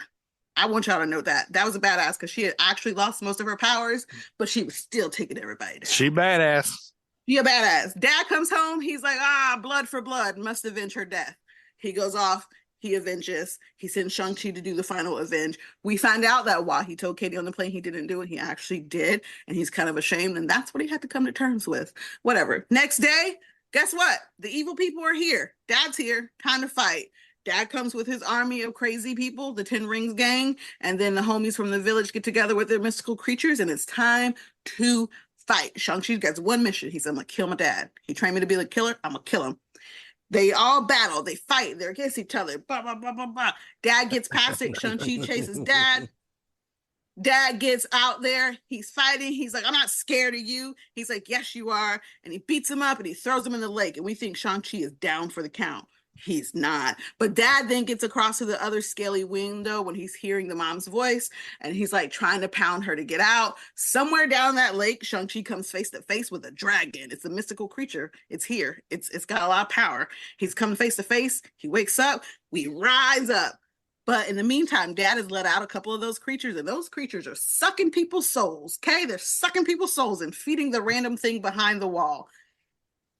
I want y'all to know that. That was a badass because she had actually lost most of her powers, but she was still taking everybody down. She badass. She a badass. Dad comes home. He's like, blood for blood. Must avenge her death. He goes off. He avenges. He sends Shang-Chi to do the final avenge. We find out that while he told Katie on the plane he didn't do it, he actually did. And he's kind of ashamed. And that's what he had to come to terms with. Whatever. Next day, guess what? The evil people are here. Dad's here. Time to fight. Dad comes with his army of crazy people, the 10 Rings gang, and then the homies from the village get together with their mystical creatures, and it's time to fight. Shang-Chi gets one mission. He said, I'm going to kill my dad. He trained me to be the killer. I'm going to kill him. They all battle. They fight. They're against each other. Blah, blah, blah, blah, blah. Dad gets past it. Shang-Chi chases Dad. Dad gets out there. He's fighting. He's like, I'm not scared of you. He's like, yes, you are. And he beats him up and he throws him in the lake. And we think Shang-Chi is down for the count. He's not. But Dad then gets across to the other scaly window when he's hearing the mom's voice. And he's like trying to pound her to get out. Somewhere down that lake, Shang-Chi comes face to face with a dragon. It's a mystical creature. It's here. It's got a lot of power. He's coming face to face. He wakes up. We rise up. But in the meantime, Dad has let out a couple of those creatures, and those creatures are sucking people's souls. Okay, they're sucking people's souls and feeding the random thing behind the wall.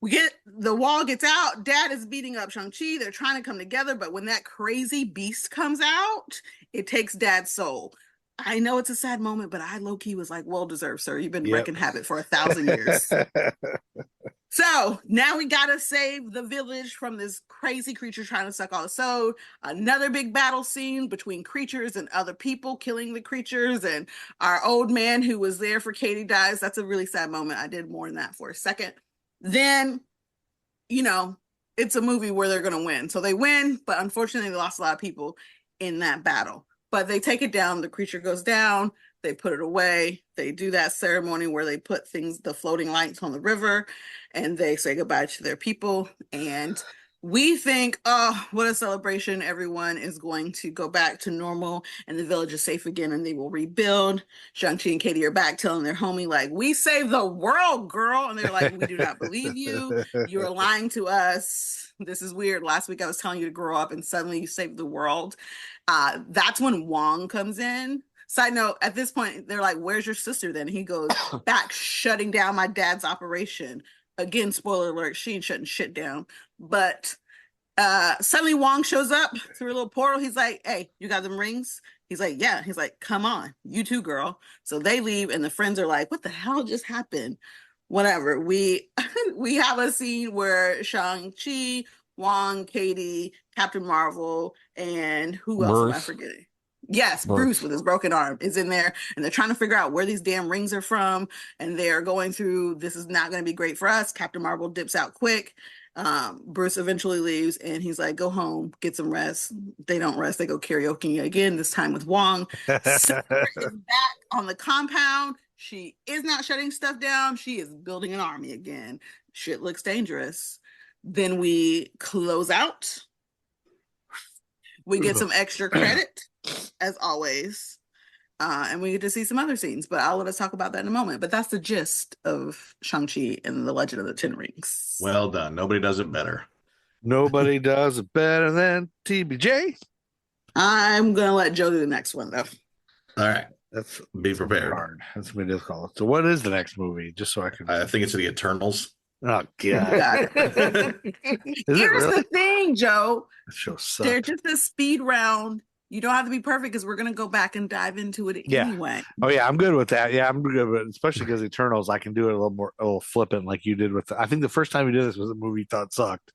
The wall gets out. Dad is beating up Shang-Chi. They're trying to come together, but when that crazy beast comes out, it takes Dad's soul. I know it's a sad moment, but I low-key was like, well deserved, sir. You've been wrecking havoc for 1,000 years. So now we gotta save the village from this crazy creature trying to suck all the soul. Another big battle scene between creatures and other people killing the creatures, and our old man who was there for Katie dies. That's a really sad moment. I did mourn that for a second. Then, it's a movie where they're gonna win. So they win, but unfortunately they lost a lot of people in that battle. But they take it down, the creature goes down, they put it away, they do that ceremony where they put the floating lights on the river, and they say goodbye to their people. And we think, oh, what a celebration. Everyone is going to go back to normal, and the village is safe again, and they will rebuild. Shang-Chi and Katie are back telling their homie, like, we saved the world, girl. And they're like, we do not believe you. You're lying to us. This is weird. Last week I was telling you to grow up, and suddenly you saved the world. That's when Wong comes in. Side note, at this point, they're like, where's your sister then? He goes, back shutting down my dad's operation. Again, spoiler alert, she ain't shutting shit down. But suddenly Wong shows up through a little portal. He's like, hey, you got them rings? He's like, yeah. He's like, come on, you too, girl. So they leave, and the friends are like, what the hell just happened? Whatever. We have a scene where Shang-Chi, Wong, Katie, Captain Marvel, and who else am I forgetting? Yes, Bruce with his broken arm is in there, and they're trying to figure out where these damn rings are from, and they're going through, this is not going to be great for us. Captain Marvel dips out quick. Bruce eventually leaves, and he's like, go home, get some rest. They don't rest. They go karaoke again, this time with Wong. Sandra is back on the compound. She is not shutting stuff down. She is building an army again. Shit looks dangerous. Then we close out. We get some extra credit, as always. And we get to see some other scenes, but I'll let us talk about that in a moment. But that's the gist of Shang-Chi and the Legend of the Ten Rings. Well done. Nobody does it better. Nobody does it better than TBJ. I'm going to let Joe do the next one, though. All right. Let's be prepared. Hard. That's what it is called. So what is the next movie? Just so I can... I think it's The Eternals. Oh, God. Here's the thing, Joe. That show sucks. They're just a speed round. You don't have to be perfect because we're going to go back and dive into it anyway. Oh, yeah, I'm good with that. Yeah, I'm good with it, especially because Eternals, I can do it a little flippant like you did with I think the first time you did this was a movie you thought sucked.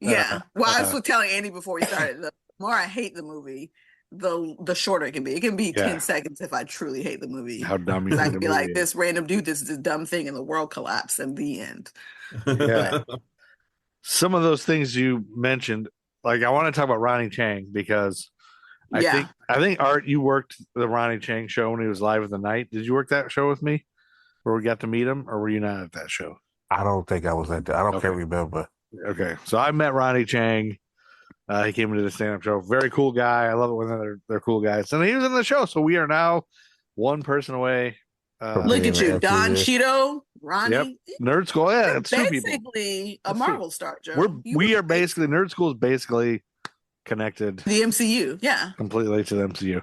Yeah. Well, I was telling Andy before we started, the more I hate the movie, the shorter it can be. It can be 10 seconds if I truly hate the movie. How dumb you I can be like, this random dude, this is this dumb thing, and the world collapsed, and the end. Yeah. Some of those things you mentioned, like I want to talk about Ronny Chieng because I think Art, you worked the Ronny Chieng show when he was live with the night. Did you work that show with me, where we got to meet him, or were you not at that show? I don't think I was at that. I can't remember. Okay, so I met Ronny Chieng. He came into the stand-up show. Very cool guy. I love it when they're cool guys. And he was in the show, so we are now one person away. Look at you, Don Cheeto, Ronnie. Yep. Nerd School. Yeah, it's two people. Basically a Marvel star, Joe. We are basically Nerd School is basically connected. The MCU, yeah, completely to the MCU.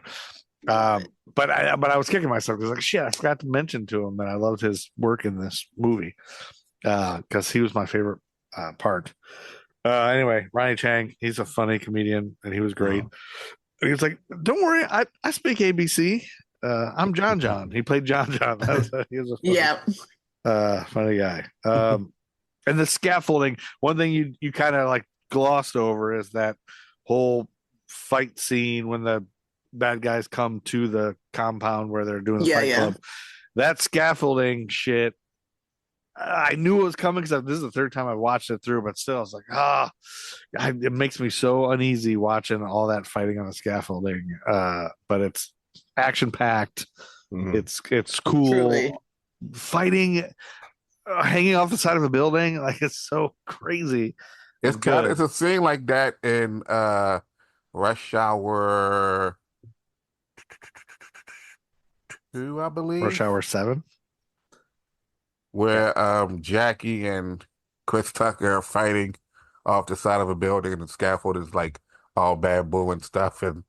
But I was kicking myself because like shit, I forgot to mention to him that I loved his work in this movie because he was my favorite part. Anyway, Ronny Chieng, he's a funny comedian and he was great. And he was like, "Don't worry, I speak ABC. I'm John John." He played John John. He was a funny guy. And the scaffolding. One thing you kind of like glossed over is that whole fight scene when the bad guys come to the compound where they're doing the fight club. That scaffolding shit. I knew it was coming because this is the third time I watched it through, but still, I was like, it makes me so uneasy watching all that fighting on the scaffolding. But it's action packed. Mm-hmm. It's cool. Truly. Fighting, hanging off the side of a building, like it's so crazy. It's a scene like that in Rush Hour 2, I believe. Rush Hour 7. Where Jackie and Chris Tucker are fighting off the side of a building, and the scaffold is like all bamboo and stuff, and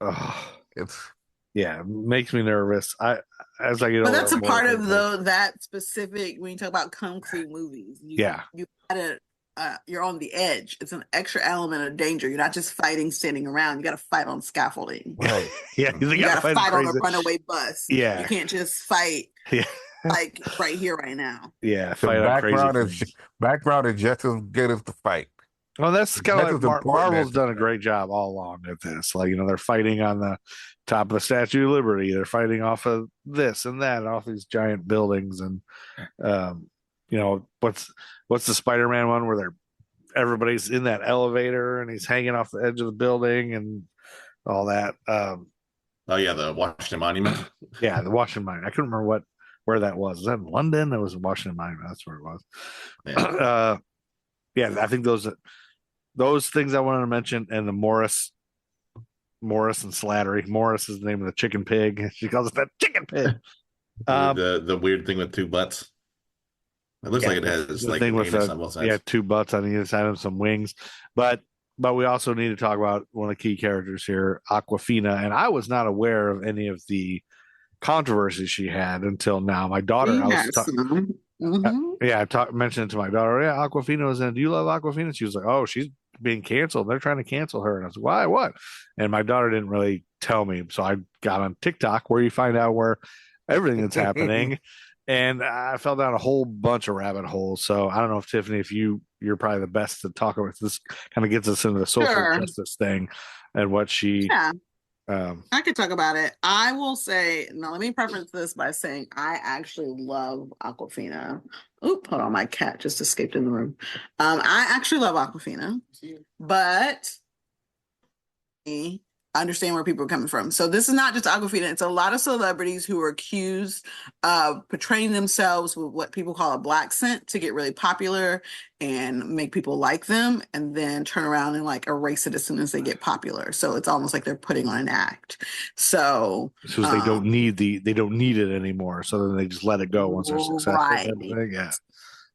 it's makes me nervous. But that's a part of that specific when you talk about kung fu movies. You gotta you're on the edge. It's an extra element of danger. You're not just fighting standing around. You got to fight on scaffolding. Right. You got to fight on a runaway bus. Yeah, you can't just fight. Yeah. Like right here, right now. Yeah, the background is just as good as the fight. Well, that's kind of like Marvel's done a great job all along at this. Like, they're fighting on the top of the Statue of Liberty. They're fighting off of this and that, off these giant buildings. And, what's the Spider-Man one where everybody's in that elevator and he's hanging off the edge of the building and all that. The Washington Monument. Yeah, the Washington Monument. I couldn't remember where that was. Was that in London? That was Washington Monument. That's where it was. Yeah. I think those things I wanted to mention, and the Morris and Slattery. Morris is the name of the chicken pig. She calls it that chicken pig. The weird thing with two butts. It looks like it has like thing with on both sides. two butts on either side and some wings. But we also need to talk about one of the key characters here, Awkwafina. And I was not aware of any of the controversies she had until now. My daughter, I mentioned it to my daughter. Yeah, Awkwafina was in. Do you love Awkwafina? She was like, "Oh, she's being canceled. They're trying to cancel her." And I was like, "Why? What?" And my daughter didn't really tell me, so I got on TikTok where you find out where everything that's happening, and I fell down a whole bunch of rabbit holes. So I don't know if Tiffany, you're probably the best to talk about this. Kind of gets us into the social justice thing and what she. Yeah. I could talk about it. I will say, now let me preface this by saying I actually love Awkwafina. Oop, hold on, my cat just escaped in the room. I actually love Awkwafina, but I understand where people are coming from. So this is not just Awkwafina. It's a lot of celebrities who are accused of portraying themselves with what people call a black scent to get really popular and make people like them, and then turn around and like erase it as soon as they get popular. So it's almost like they're putting on an act. So they don't need it anymore. So then they just let it go once they're successful. Right. Yeah.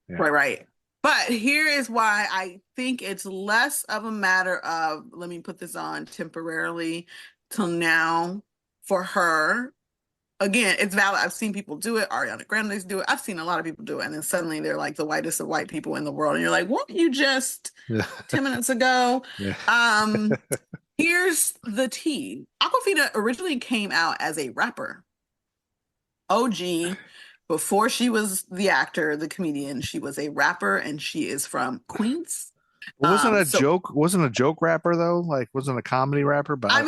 Right. But here is why I think it's less of a matter of, let me put this on temporarily till now for her. Again, it's valid. I've seen people do it. Ariana Grande's do it. I've seen a lot of people do it. And then suddenly they're like the whitest of white people in the world. And you're like, weren't you just 10 minutes ago? Yeah. Here's the tea. Awkwafina originally came out as a rapper. OG. Before she was the actor, the comedian, she was a rapper, and she is from Queens. Wasn't a joke rapper though? Like, wasn't a comedy rapper? But I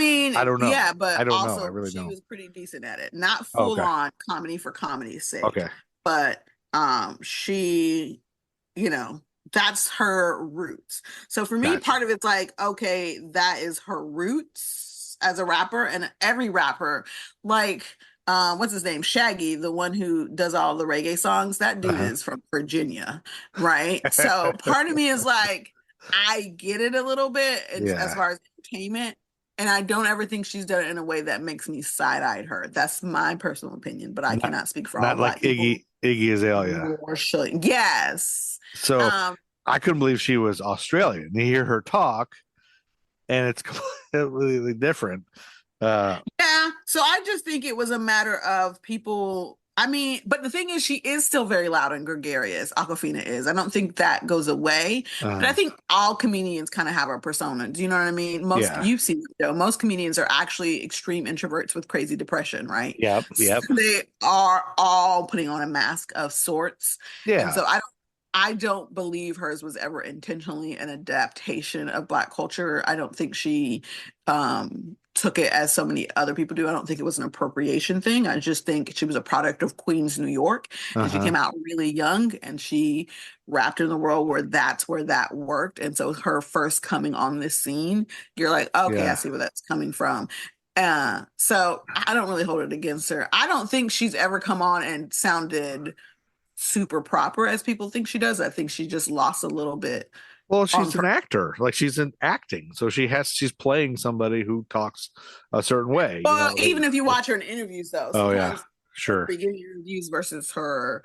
don't know. Yeah, but I don't also know. I really she don't. was pretty decent at it. Not full on comedy for comedy's sake. Okay. But she, that's her roots. So for me, part of it's like, okay, that is her roots as a rapper, and every rapper, like. What's his name? Shaggy, the one who does all the reggae songs. That dude is from Virginia, right? So part of me is like, I get it a little bit as far as entertainment, and I don't ever think she's done it in a way that makes me side-eyed her. That's my personal opinion, but I cannot speak for all. Not like Iggy Azalea. Yes. So I couldn't believe she was Australian. You hear her talk, and it's completely different. So I just think it was a matter of people. But the thing is, she is still very loud and gregarious. Awkwafina is. I don't think that goes away. But I think all comedians kind of have a persona. Do you know what I mean? You've seen the show. Most comedians are actually extreme introverts with crazy depression, right? Yep. So they are all putting on a mask of sorts. Yeah. And so I don't believe hers was ever intentionally an adaptation of Black culture. I don't think she took it as so many other people do. I don't think it was an appropriation thing. I just think she was a product of Queens, New York, and she came out really young, and she wrapped in the world where that worked. And so her first coming on this scene, you're like, okay, I see where that's coming from. So I don't really hold it against her. I don't think she's ever come on and sounded super proper as people think she does. I think she just lost a little bit. Well, she's an actor. Like, she's in acting, so she's playing somebody who talks a certain way. Well, even if you watch her in interviews, though, sure. Beginning interviews versus her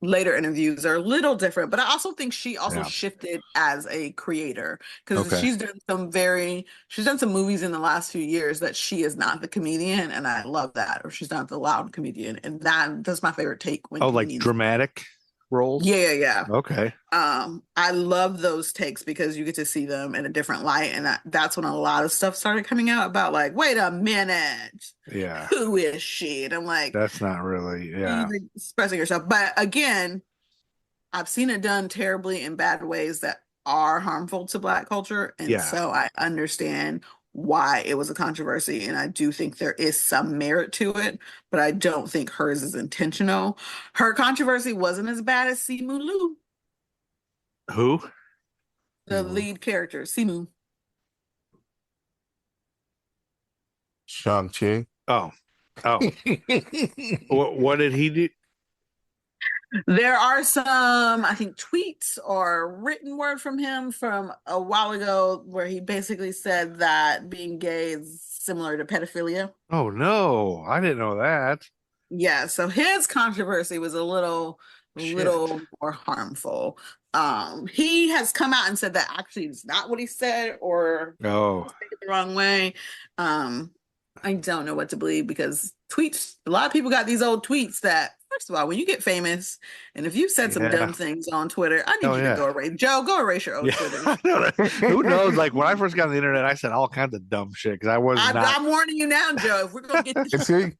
later interviews are a little different. But I also think she also shifted as a creator, because she's done some movies in the last few years that she is not the comedian, and I love that. Or she's not the loud comedian, and that's my favorite take. When like dramatic roles. Yeah. Okay. I love those takes because you get to see them in a different light, and that's when a lot of stuff started coming out about, like, wait a minute, who is she? And I'm like, that's not really expressing yourself. But again, I've seen it done terribly in bad ways that are harmful to Black culture, and so I understand why it was a controversy, and I do think there is some merit to it, but I don't think hers is intentional. Her controversy wasn't as bad as Simu Liu. Who? The lead character, Simu. Shang Chi. Oh. What did he do? There are some, I think, tweets or written word from him from a while ago where he basically said that being gay is similar to pedophilia. Oh, no. I didn't know that. Yeah, so his controversy was a little more harmful. He has come out and said that actually it's not what he said, or take it the wrong way. I don't know what to believe, because tweets, a lot of people got these old tweets that, first of all, when you get famous, and if you've said some dumb things on Twitter, I need you to go erase your old Twitter. Who knows? Like, when I first got on the internet, I said all kinds of dumb shit because I'm warning you now, Joe. If we're gonna get this, I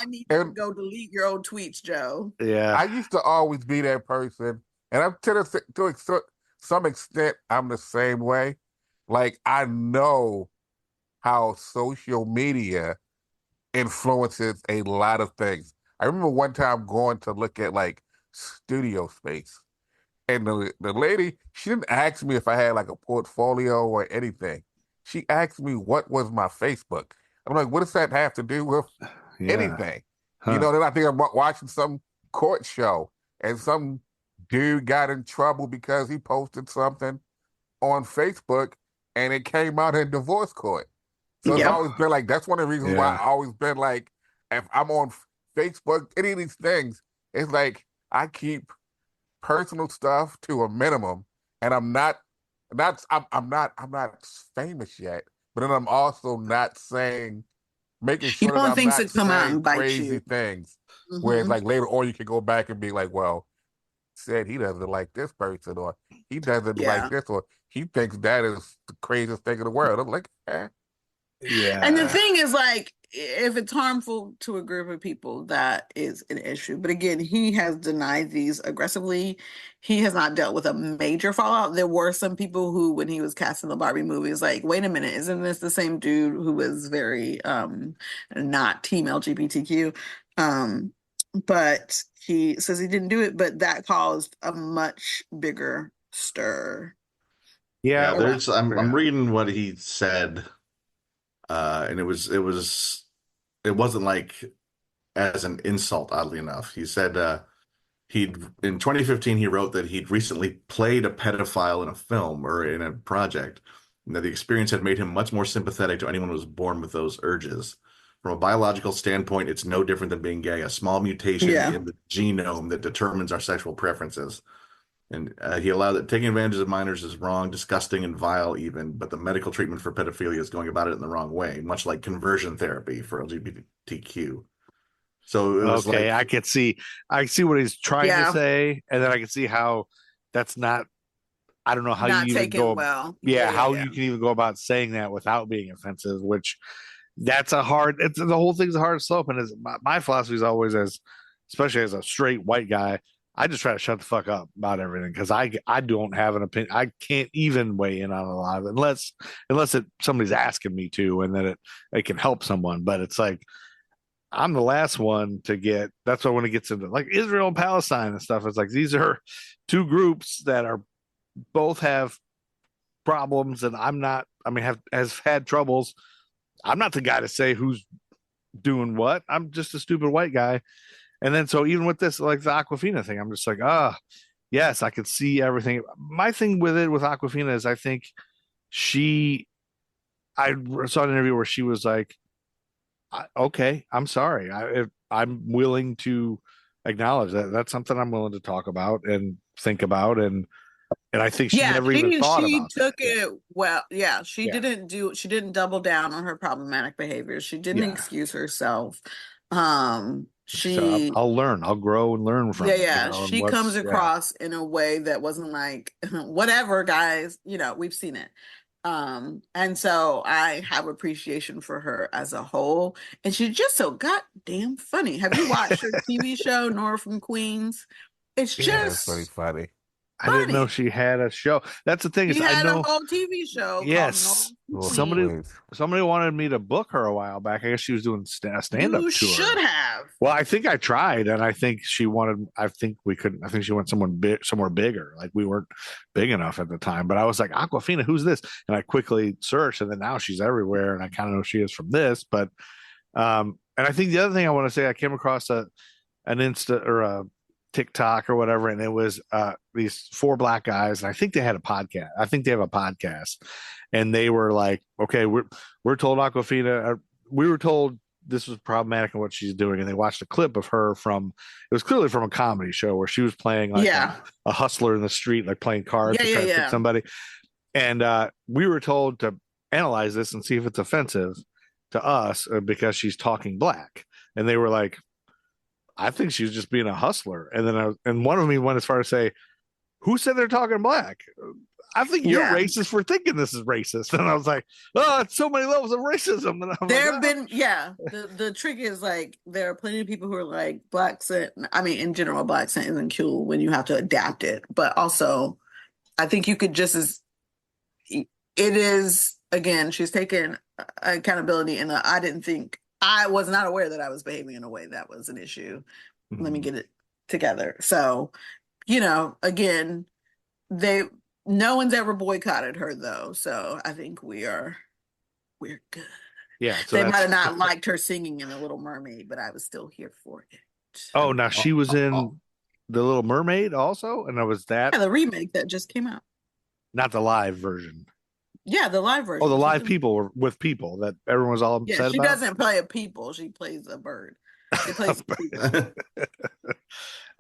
need you to go delete your old tweets, Joe. Yeah, I used to always be that person, and I'm to some extent, I'm the same way. Like, I know how social media influences a lot of things. I remember one time going to look at, like, studio space, and the lady, she didn't ask me if I had, like, a portfolio or anything. She asked me what was my Facebook. I'm like, what does that have to do with anything? You know, then I think I'm watching some court show, and some dude got in trouble because he posted something on Facebook, and it came out in divorce court. So it's always been like, that's one of the reasons why I always been like, if I'm on Facebook, any of these things, it's like I keep personal stuff to a minimum, and I'm not famous yet, but then I'm also not making sure that I'm not saying crazy things. Where it's like later on you can go back and be like, well, said he doesn't like this person, or he doesn't like this, or he thinks that is the craziest thing in the world. I'm like, Yeah. And the thing is, like, if it's harmful to a group of people, that is an issue. But again, he has denied these aggressively. He has not dealt with a major fallout. There were some people who, when he was casting the Barbie movie, was like, wait a minute, isn't this the same dude who was very not team LGBTQ? But he says he didn't do it, but that caused a much bigger stir. Yeah, I'm reading what he said. And it wasn't like as an insult, oddly enough. He said in 2015 he wrote that he'd recently played a pedophile in a film or in a project, and that the experience had made him much more sympathetic to anyone who was born with those urges. From a biological standpoint, it's no different than being gay, a small mutation in the genome that determines our sexual preferences. And he allowed that taking advantage of minors is wrong, disgusting, and vile even, but the medical treatment for pedophilia is going about it in the wrong way, much like conversion therapy for LGBTQ. So it was I see what he's trying to say, and then I can see how that's not, I don't know how you even go, you can even go about saying that without being offensive, which the whole thing's a hard slope. And my philosophy is always, especially as a straight white guy, I just try to shut the fuck up about everything because I don't have an opinion. I can't even weigh in on a lot of it unless somebody's asking me to, and then it can help someone. But it's like I'm the last one to get. That's why when it gets into like Israel and Palestine and stuff, it's like these are two groups that are both have problems, and I'm not. I mean, has had troubles. I'm not the guy to say who's doing what. I'm just a stupid white guy. And then so even with this, like the Awkwafina thing, I'm just like, yes, I could see everything. My thing with Awkwafina is I think I saw an interview where she was like, okay, I'm sorry. I'm willing to acknowledge that. That's something I'm willing to talk about and think about. And I think she never even thought about She took that. it well. Yeah, she didn't double down on her problematic behavior. She didn't excuse herself. I'll learn. I'll grow and learn from it. Yeah. She comes across in a way that wasn't like, whatever, guys, we've seen it. And so I have appreciation for her as a whole. And she's just so goddamn funny. Have you watched her TV show, Nora from Queens? It's just pretty funny. I didn't know she had a show. That's the thing. She had a whole TV show. Yes. Somebody wanted me to book her a while back. I guess she was doing a stand-up tour. You should have. Well, I think I tried, and I think she wanted. I think we couldn't. I think she went somewhere bigger. Like we weren't big enough at the time. But I was like, Awkwafina, who's this? And I quickly searched, and then now she's everywhere, and I kind of know she is from this. But, and I think the other thing I want to say, I came across an Insta or a TikTok or whatever, and it was these 4 black guys, and I think they had a podcast. I think they have a podcast, and they were like, "Okay, we're told Awkwafina. We were told this was problematic in what she's doing," and they watched a clip of her from. It was clearly from a comedy show where she was playing like a hustler in the street, like playing cards to try to pick somebody. And we were told to analyze this and see if it's offensive to us because she's talking black, and they were like, I think she was just being a hustler. And then and one of them went as far as say, who said they're talking black? I think you're racist for thinking this is racist. And I was like, oh, it's so many levels of racism. And the trick is like, there are plenty of people who are like black accent. I mean, in general, black accent isn't cool when you have to adapt it. But also, I think you could it is, again, she's taken accountability. And I was not aware that I was behaving in a way that was an issue. Mm-hmm. Let me get it together. So, again, no one's ever boycotted her though. So I think we're good. Yeah. So they might have not liked her singing in The Little Mermaid, but I was still here for it. Oh, now she was in The Little Mermaid also? And it was that? Yeah, the remake that just came out. Not the live version. Yeah, the live version. Oh, the live people were with people that everyone was all upset about? She doesn't play a people. She plays a bird. She plays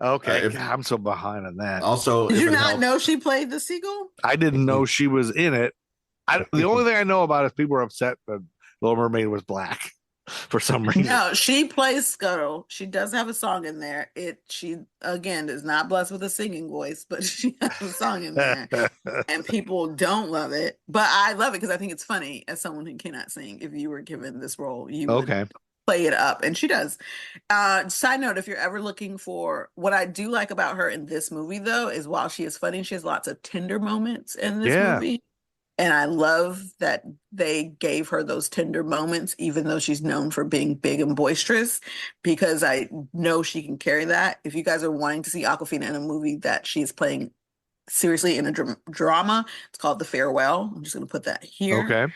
Okay, God, I'm so behind on that. Also, did you not know she played the seagull? I didn't know she was in it. The only thing I know about is people were upset that Little Mermaid was black for some reason. No, she plays Scuttle. She does have a song in there. She again is not blessed with a singing voice, but she has a song in there, and people don't love it. But I love it because I think it's funny. As someone who cannot sing, if you were given this role, you would play it up, and she does. Side note: if you're ever looking for what I do like about her in this movie, though, is while she is funny, she has lots of tender moments in this movie. And I love that they gave her those tender moments, even though she's known for being big and boisterous, because I know she can carry that. If you guys are wanting to see Awkwafina in a movie that she's playing seriously in a drama, it's called The Farewell. I'm just going to put that here. Okay.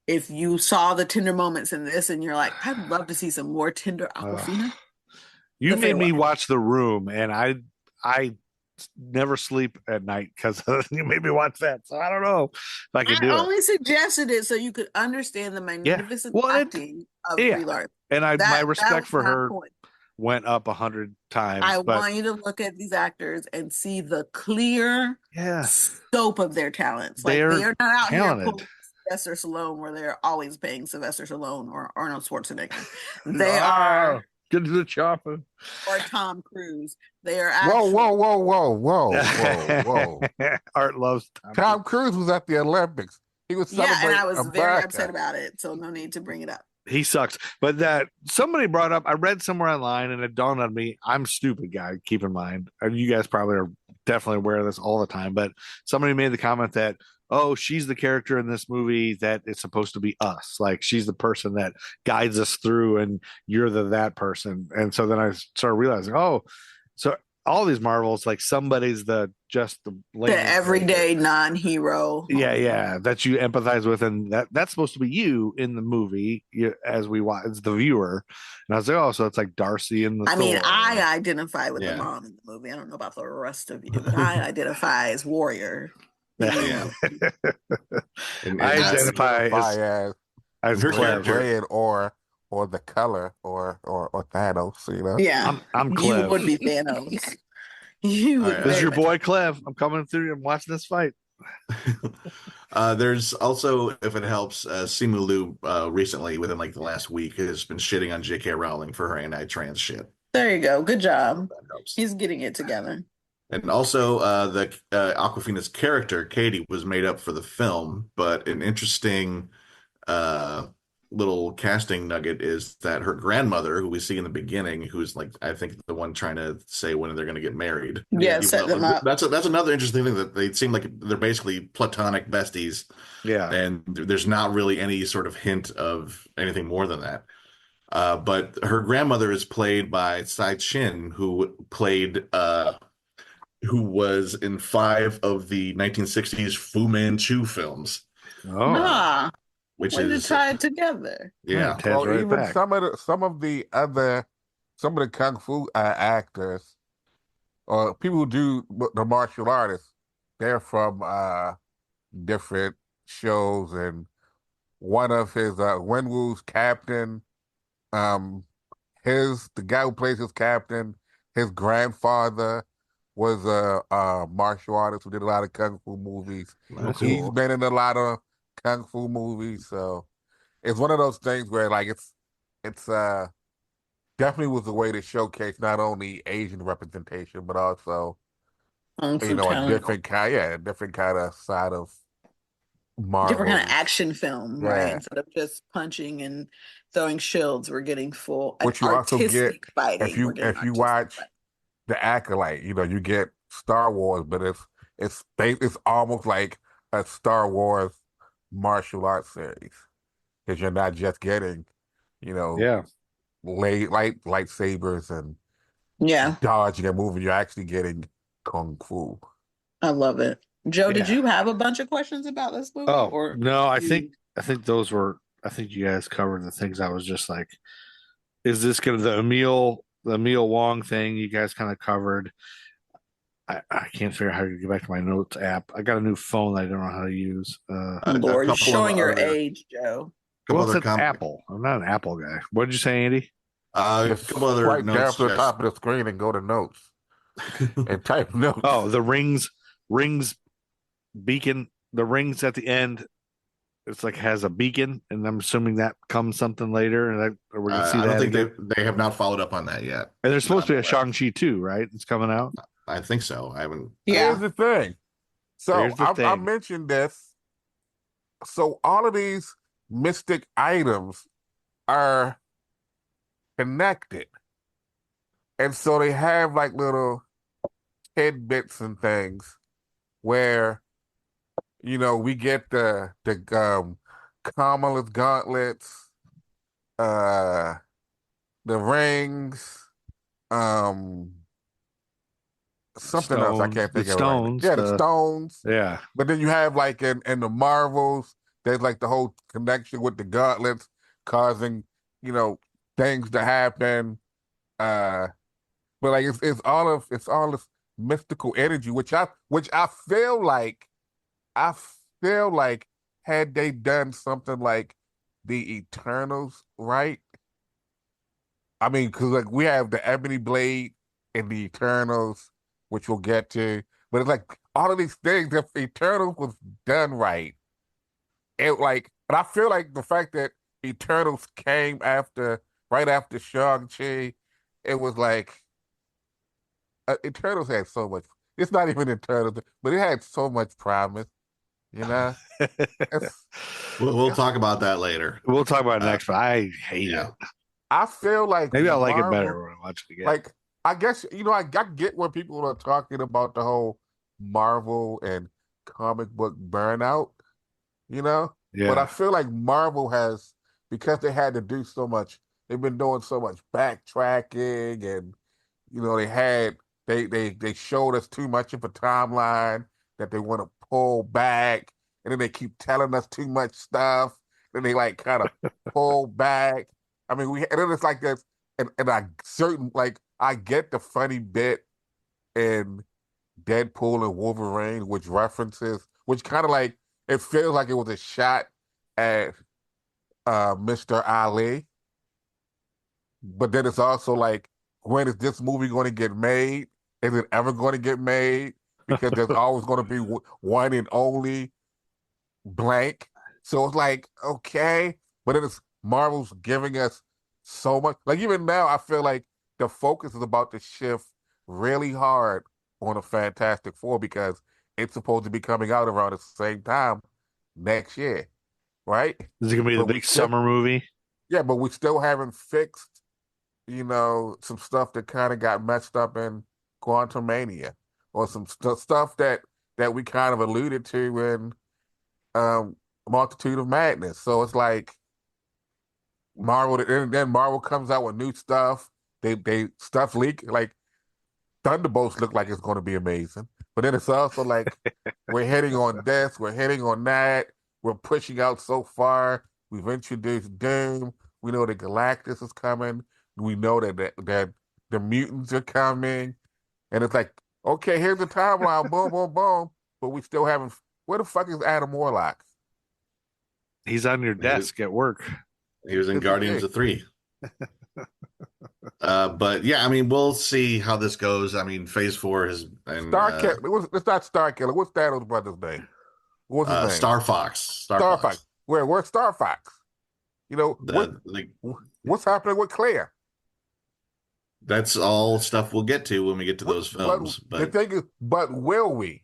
If you saw the tender moments in this and you're like, I'd love to see some more tender Awkwafina. You made me watch The Room, and I never sleep at night because you made me watch that. So I don't know if I can do it. I only suggested it so you could understand the magnificent acting of Brie Larson. And my respect for her went up 100 times. I want you to look at these actors and see the clear scope of their talents. Like they are not out here pulling Sylvester Stallone where they're always paying Sylvester Stallone or Arnold Schwarzenegger. They are. Get to the chopper. Or Tom Cruise. They are whoa. Art loves Tom Cruise was at the Olympics. He was celebrating and I was America. very upset about it, so no need to bring it up. he sucks. But that somebody brought up, I read somewhere online, and it dawned on me. I'm stupid, guy. Keep in mind, and you guys probably are definitely aware of this all the time. But somebody made the comment that, oh, she's the character in this movie that is supposed to be us. Like she's the person that guides us through, and you're that person. And so then I started realizing, oh, so all these Marvels, like somebody's the everyday non-hero. Yeah, that you empathize with, and that's supposed to be you in the movie as we watch, it's the viewer. And I was like, oh, so it's like Darcy in the. I mean, I identify with the mom in the movie. I don't know about the rest of you, but I identify as Warrior. Yeah. And I identify as Red or the color or Thanos, you know. Yeah, I'm Clev. You would be Thanos. You would. This is your boy Clev. I'm coming through. I'm watching this fight. There's also, if it helps, Simu Liu recently, within like the last week, has been shitting on J.K. Rowling for her anti-trans shit. There you go. Good job. He's getting it together. And also, the Awkwafina's character, Katie, was made up for the film, but an interesting little casting nugget is that her grandmother, who we see in the beginning, who's like, I think the one trying to say when they're going to get married. Yeah, set them up. That's another interesting thing, that they seem like they're basically platonic besties. Yeah. And there's not really any sort of hint of anything more than that. But her grandmother is played by Tsai Chin, who was in 5 of the 1960s Fu Manchu films. Oh. Which when is tied together. Yeah. Well, even some of the kung fu actors or people who do the martial artists, they're from different shows. And one of his Wenwu's captain, the guy who plays his captain, his grandfather was a martial artist who did a lot of kung fu movies. He's been in a lot of kung fu movies, so it's one of those things where like it's definitely was a way to showcase not only Asian representation but also a different kind of side of Marvel. Different kind of action film, right? Instead of just punching and throwing shields, we're getting full. Which you also get fighting. if you watch The Acolyte, you get Star Wars, but it's almost like a Star Wars martial arts series, because you're not just getting lightsabers and dodging and moving, you're actually getting kung fu. I love it. Joe, did you have a bunch of questions about this movie? No, I think those were, I think you guys covered the things I was just like, is this gonna the Emil Wong thing you guys kind of covered. I can't figure out how to get back to my notes app. I got a new phone that I don't know how to use. Lord, you're showing your age, Joe. Well, it's Apple. I'm not an Apple guy. What did you say, Andy? A couple other right notes. Down to the top of the screen and go to notes and type notes. Oh, the rings beacon. The rings at the end. It's like has a beacon, and I'm assuming that comes something later, and we're gonna see that. I don't think they have not followed up on that yet. And there's supposed to be a Shang Chi too, right? It's coming out. I think so. I haven't. Here's the thing. So I mentioned this. So all of these mystic items are connected, and so they have like little tidbits and things where we get the Kamala's gauntlets, the rings, something else I can't think of. Stones. Right. Yeah, the stones. Yeah. But then you have like in the Marvels, there's like the whole connection with the gauntlets causing, things to happen. But like it's all this mystical energy, which I feel like had they done something like the Eternals, right? I mean, because like we have the Ebony Blade in the Eternals, which we'll get to, but it's like all of these things, if Eternals was done right, and I feel like the fact that Eternals came right after Shang-Chi, it was like Eternals had so much. It's not even Eternals, but it had so much promise. We'll talk about that later. We'll talk about it next, but I hate it. I feel like maybe I'll like it Marvel, better when I watch it again. Like, I guess, I get where people are talking about the whole Marvel and comic book burnout, Yeah. But I feel like Marvel has, because they had to do so much, they've been doing so much backtracking, and they showed us too much of a timeline that they want to pull back, and then they keep telling us too much stuff, then they like kind of pull back. I mean, and then it's like this, and I get the funny bit in Deadpool and Wolverine, which kind of like, it feels like it was a shot at Mr. Ali, but then it's also like, when is this movie going to get made? Is it ever going to get made? Because there's always going to be one and only blank. So it's like, okay, but then it's Marvel's giving us so much. Like, even now, I feel like the focus is about to shift really hard on a Fantastic Four, because it's supposed to be coming out around the same time next year, right? Is it gonna be the big summer movie? Yeah, but we still haven't fixed, some stuff that kind of got messed up in Quantumania, or some stuff that we kind of alluded to in Multitude of Madness. So it's like Marvel, and then Marvel comes out with new stuff. They stuff leak, like Thunderbolts look like it's going to be amazing, but then it's also like we're hitting on this, we're hitting on that, we're pushing out so far. We've introduced Doom. We know that Galactus is coming. We know that the mutants are coming, and it's like, okay, here's the timeline, boom, boom, boom, but we still haven't. Where the fuck is Adam Warlock? He's on your desk at work. He was in Guardians of 3. But yeah, I mean, we'll see how this goes. I mean, Phase 4 has been it's not Starkiller. What's Thanos' brother's name? What's his name? Star Fox. Star Fox. Where's Star Fox? What's happening with Claire? That's all stuff we'll get to when we get to those films. But the thing is, but will we?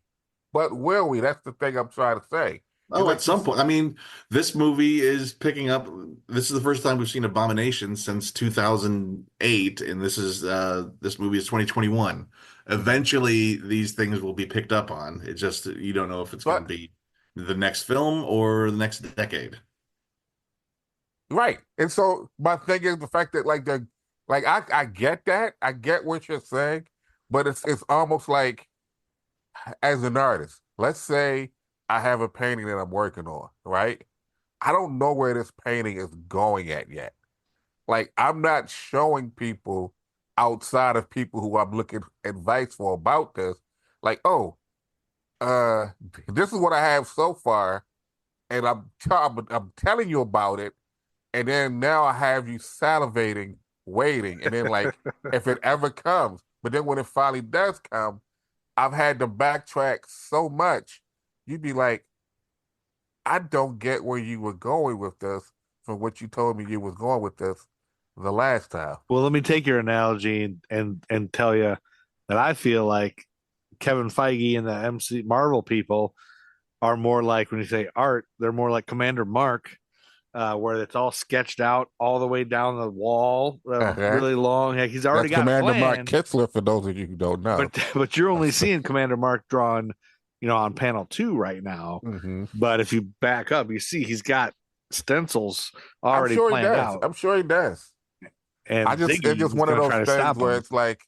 That's the thing I'm trying to say. At some point. I mean, this movie is picking up. This is the first time we've seen Abomination since 2008, and this movie is 2021. Eventually, these things will be picked up on. It's just, you don't know if it's going to be the next film or the next decade. Right. And so my thing is the fact that I get that. I get what you're saying, but it's almost like, as an artist, let's say I have a painting that I'm working on, right? I don't know where this painting is going at yet. Like, I'm not showing people outside of people who I'm looking advice for about this. Like, this is what I have so far, and I'm telling you about it, and then now I have you salivating, waiting, and then like, if it ever comes, but then when it finally does come, I've had to backtrack so much. You'd be like, I don't get where you were going with this from what you told me you was going with this the last time. Well, let me take your analogy and tell you that I feel like Kevin Feige and the Marvel people are more like, when you say art, they're more like Commander Mark, where it's all sketched out all the way down the wall, really long. Heck, he's already got Commander plan. Mark Kitzler, for those of you who don't know. But you're only seeing Commander Mark drawn, on panel 2 right now. Mm-hmm. But if you back up, you see he's got stencils already planned out. I'm sure he does. And it's just one of those things where it's like,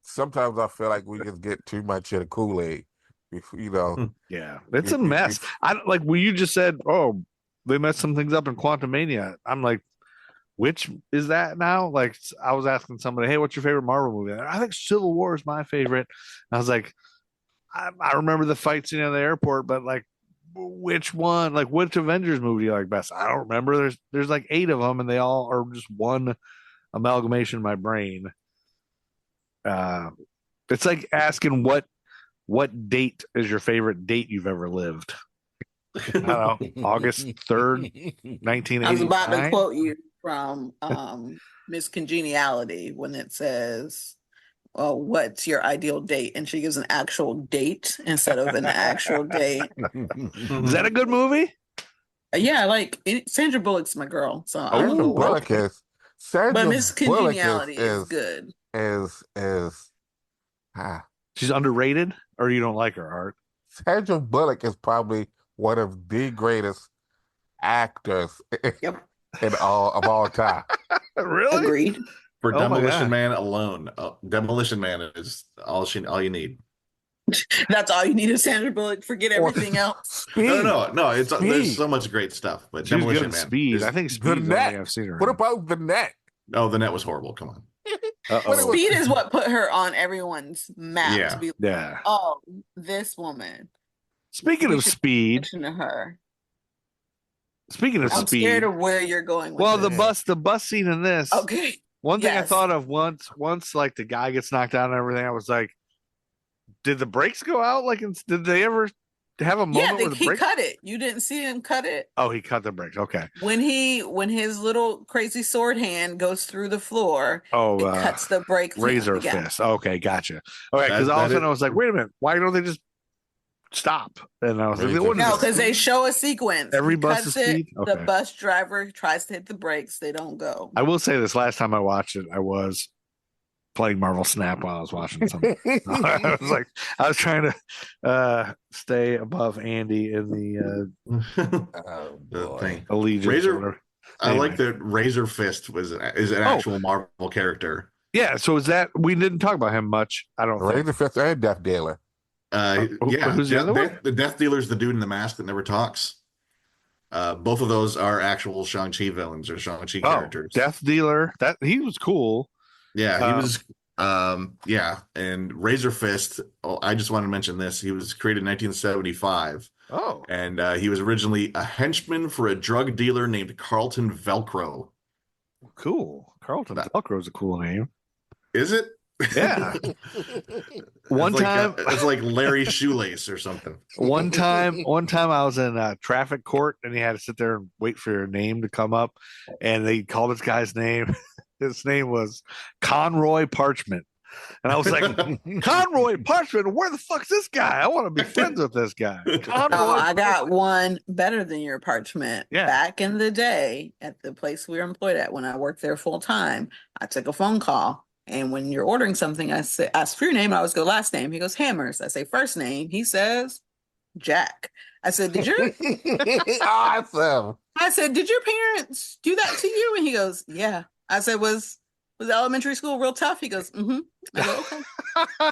sometimes I feel like we just get too much of the Kool-Aid. Yeah, it's a mess. I like when you just said, "Oh, they messed some things up in Quantumania." I'm like, which is that now? Like, I was asking somebody, "Hey, what's your favorite Marvel movie?" I think Civil War is my favorite. And I was like, I remember the fight scene at the airport, but like, which one? Like, which Avengers movie do you like best? I don't remember. There's like 8 of them, and they all are just one amalgamation in my brain. It's like asking what date is your favorite date you've ever lived? I don't know, August 3rd, 1989. I was about to quote you from Miss Congeniality when it says, well, what's your ideal date? And she gives an actual date instead of an actual date. Is that a good movie? Yeah, like Sandra Bullock's my girl, so I'm Sandra cool with Bullock it. is Sandra But Miss Bullock Congeniality is good. is She's underrated, or you don't like her, Art? Sandra Bullock is probably one of the greatest actors in all time. Really? Agreed. For Oh my Demolition God. Man alone, Demolition Man is all you need. That's all you need is Sandra Bullock. Forget everything else. Speed. No. It's there's Speed. so much great stuff, but She was good Demolition in Man. Speed. I think Speed's the only thing net. I've seen her. What in. about the net? Oh, the net was horrible. Come on. Uh-oh. Speed is what put her on everyone's map Yeah. to be like, Yeah. oh, this woman. Speaking We of should Speed, listen to her. speaking of I'm Speed, scared of where you're going with well, this. the bus scene in this. Okay. One thing I Yes. thought of once like the guy gets knocked out and everything, I was like, did the brakes go out? Like, did they ever have a moment where the he brakes? cut it. You didn't see him cut it? Oh, he cut the brakes. Okay. When his little crazy sword hand goes through the floor, Oh, it cuts the brake. Razorfist. Okay, gotcha. Okay, because all of a sudden I was like, wait a minute, why don't they just stop? And I was like, No, because they show a sequence. Every He bus cuts is speed? it. The Okay. bus driver tries to hit the brakes. They don't go. I will say this: last time I watched it, I was playing Marvel Snap while I was watching something. I was trying to stay above Andy in the thing. Allegiance. I like that Razorfist is an actual Marvel character. Yeah, so is that we didn't talk about him much? I don't think. Razorfist and Death Dealer. Yeah, who's the other one? The Death Dealer's the dude in the mask that never talks. Both of those are actual Shang Chi villains or Shang Chi characters. Death Dealer, that he was cool. Yeah, he was. Yeah, and Razorfist. Oh, I just wanted to mention this. He was created in 1975. Oh, and he was originally a henchman for a drug dealer named Carlton Velcro. Cool. Carlton Velcro is a cool name. Is it? Yeah. One time, it's like Larry Shoelace or something. One time I was in traffic court and you had to sit there and wait for your name to come up, and they called this guy's name. His name was Conroy Parchment. And I was like, Conroy Parchment, where the fuck's this guy? I want to be friends with this guy. I got one better than your Parchment. Yeah. Back in the day at the place we were employed at, when I worked there full time, I took a phone call. And when you're ordering something, I say, ask for your name. I always go last name. He goes, Hammers. I say first name. He says, Jack. I said, did your awesome. I said, did your parents do that to you? And he goes, yeah. I said, was elementary school real tough? He goes, mm-hmm. I go,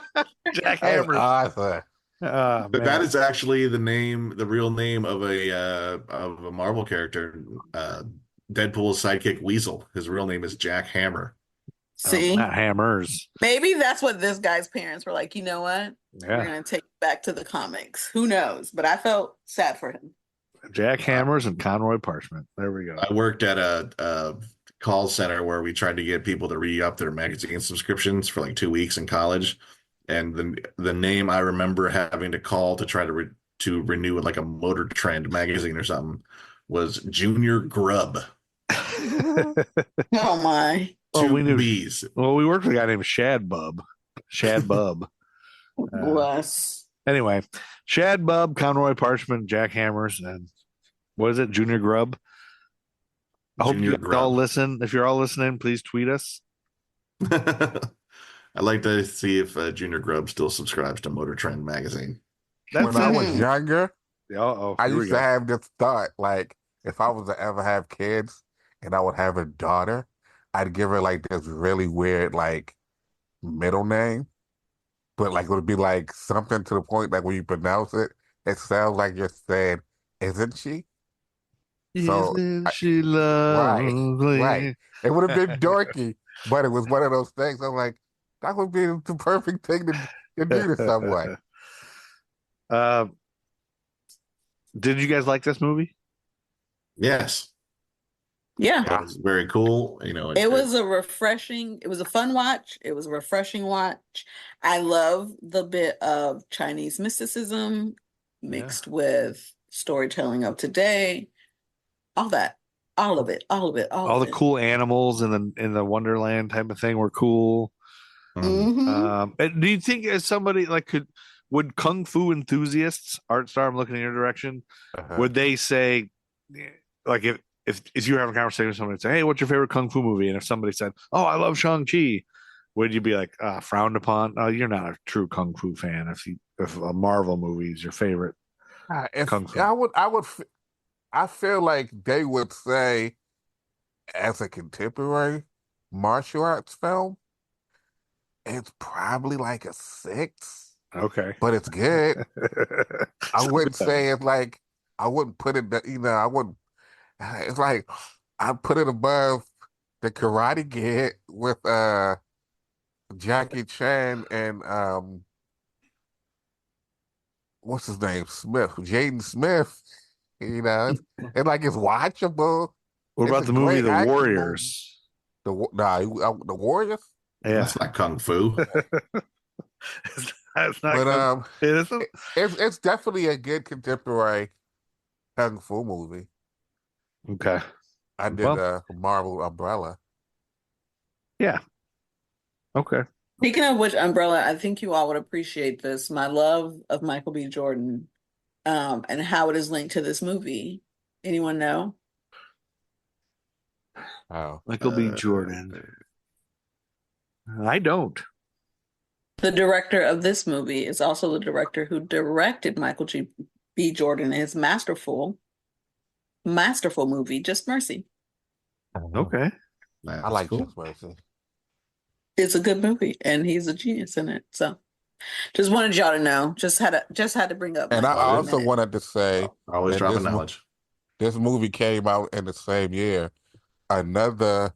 okay. Jack Hammers. Awesome. But that is actually the real name of a Marvel character. Deadpool's sidekick Weasel. His real name is Jack Hammer. See, not Hammers. Maybe that's what this guy's parents were like. You know what? Yeah. We're gonna take it back to the comics. Who knows? But I felt sad for him. Jack Hammers and Conroy Parchment. There we go. I worked at a call center where we tried to get people to re-up their magazine subscriptions for like 2 weeks in college, and the name I remember having to call to try to renew like a Motor Trend magazine or something was Junior Grubb. Oh my! We knew B's. Well, we worked with a guy named Shad Bub. Bless. Anyway, Shad Bub, Conroy Parchment, Jack Hammers, and what is it? Junior Grubb. I hope you all listen. If you're all listening, please tweet us. I'd like to see if Junior Grubb still subscribes to Motor Trend magazine. When I was younger, I used to go. have this thought, like, if I was to ever have kids and I would have a daughter, I'd give her like this really weird like middle name, but like it would be like something to the point like when you pronounce it, it sounds like you're saying, "Isn't she?" Isn't she lovely? Right. It would have been dorky, but it was one of those things. I'm like, that would be the perfect thing to do to someone. Did you guys like this movie? Yes. Yeah. It was very cool. You know, It was a fun watch. It was a refreshing watch. I love the bit of Chinese mysticism mixed with storytelling of today. All that. All of it. All the cool animals in the Wonderland type of thing were cool. Mm-hmm. And do you think as somebody like would kung fu enthusiasts, Art Star, I'm looking in your direction, would they say like if you were having a conversation with somebody and say, hey, what's your favorite kung fu movie? And if somebody said, oh, I love Shang Chi, would you be like frowned upon? Oh, you're not a true kung fu fan if a Marvel movie is your favorite kung fu. I feel like they would say, as a contemporary martial arts film, it's probably like a 6. Okay, but it's good. I wouldn't say it's like, I wouldn't put it, I wouldn't. It's like I put it above the Karate Kid with Jackie Chan and what's his name, Jaden Smith. It's like it's watchable. What about the movie The Warriors? The Warriors? Yeah, that's not kung fu. It's not. But it isn't. It's definitely a good contemporary kung fu movie. Okay. I did Marvel Umbrella. Yeah. Okay. Speaking of which, Umbrella, I think you all would appreciate this. My love of Michael B. Jordan, and how it is linked to this movie. Anyone know? Oh, Michael B. Jordan. I don't. The director of this movie is also the director who directed Michael B. Jordan in his masterful movie, Just Mercy. Okay. I like Just Mercy. It's a good movie, and he's a genius in it. So, just wanted y'all to know. Just had to bring up. And I also wanted to say, always dropping knowledge. This movie came out in the same year. Another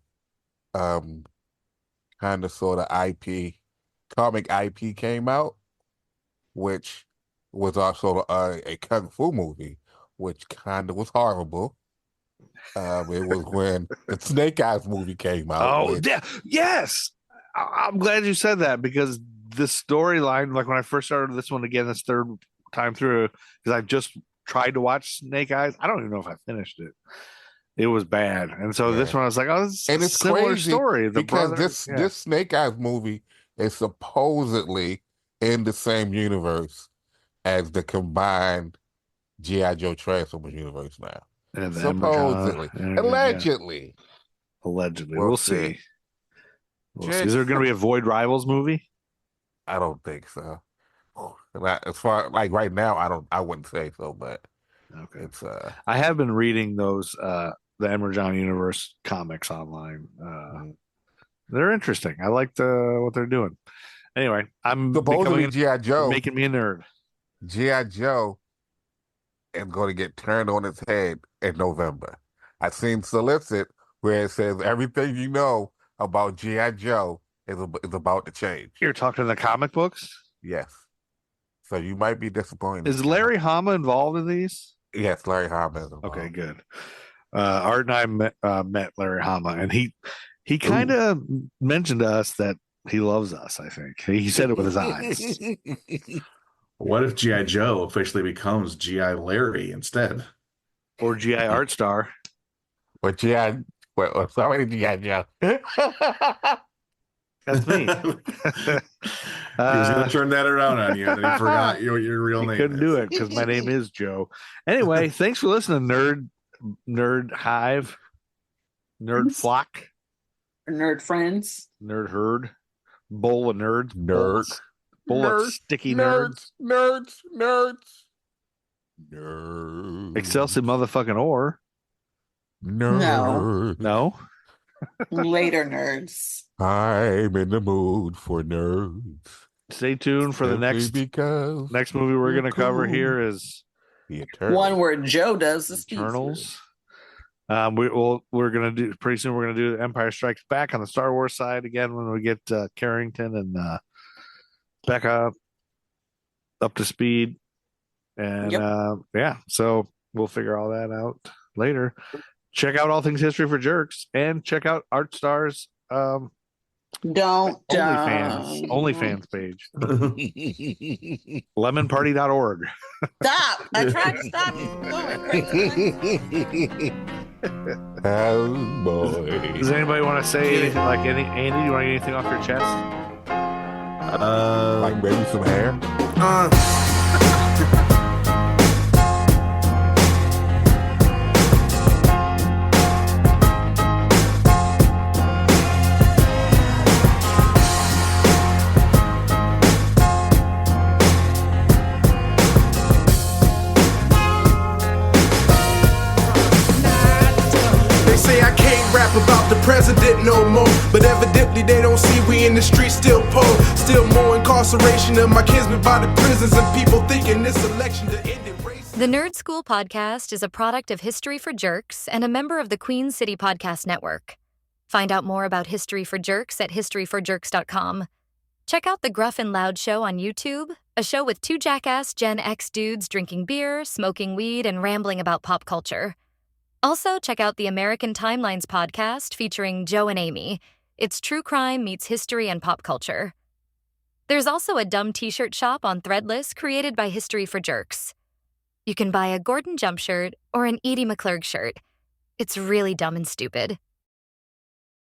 kind of sort of comic IP came out, which was also a kung fu movie, which kind of was horrible. It was when the Snake Eyes movie came out. Oh, yes. I'm glad you said that, because the storyline, like when I first started this one again, this third time through, because I just tried to watch Snake Eyes. I don't even know if I finished it. It was bad. And so this one I was like, oh, this is a similar story. Because this Snake Eyes movie is supposedly in the same universe as the combined G.I. Joe Transformers universe now. And supposedly. Allegedly. Allegedly. We'll see. Is there going to be a Void Rivals movie? I don't think so. As far like right now, I wouldn't say so, but okay. It's I have been reading those the Emerjon Universe comics online. They're interesting. I liked what they're doing. Anyway, I'm supposedly G.I. Joe making me a nerd. G.I. Joe is going to get turned on its head in November. I've seen solicit where it says everything you know about G.I. Joe is about to change. You're talking the comic books? Yes. So you might be disappointed. Is Larry Hama involved in these? Yes, Larry Hama is involved. Okay, good. Art and I met Larry Hama, and he kind of mentioned to us that he loves us, I think. He said it with his eyes. What if G.I. Joe officially becomes G.I. Larry instead? Or G.I. Art Star. Or G.I. Well, sorry, G.I. Joe. That's me. He was going to turn that around on you, and he forgot your real name. Couldn't do it because my name is Joe. Anyway, thanks for listening, Nerd Hive, Nerd Flock, Nerd Friends, Nerd Herd, Bowl of Nerds, Bowl of Sticky Nerds. Excelsior motherfucking or. No. Later nerds. I'm in the mood for nerds. Stay tuned for the next movie we're going to cover here is The Eternals. One where Joe does the Eternals. We're going to do pretty soon. We're going to do Empire Strikes Back on the Star Wars side again when we get Carrington and Becca up to speed. And so we'll figure all that out later. Check out All Things History for Jerks and check out Art Star's OnlyFans page. Lemonparty.org. Stop! I tried to stop you from going. Oh boy. Does anybody want to say anything like Andy, do you want to get anything off your chest? Like maybe some hair? about the president no more. But evidently they don't see we in the streets still poor. Still more incarceration of my kinsmen by the prisons, and people thinking this election to end it race. The Nerd School Podcast is a product of History for Jerks and a member of the Queen City Podcast Network. Find out more about History for Jerks at historyforjerks.com. Check out the Gruff and Loud Show on YouTube, a show with two jackass Gen X dudes drinking beer, smoking weed, and rambling about pop culture. Also, check out the American Timelines podcast featuring Joe and Amy. It's true crime meets history and pop culture. There's also a dumb t-shirt shop on Threadless created by History for Jerks. You can buy a Gordon Jump shirt or an Edie McClurg shirt. It's really dumb and stupid.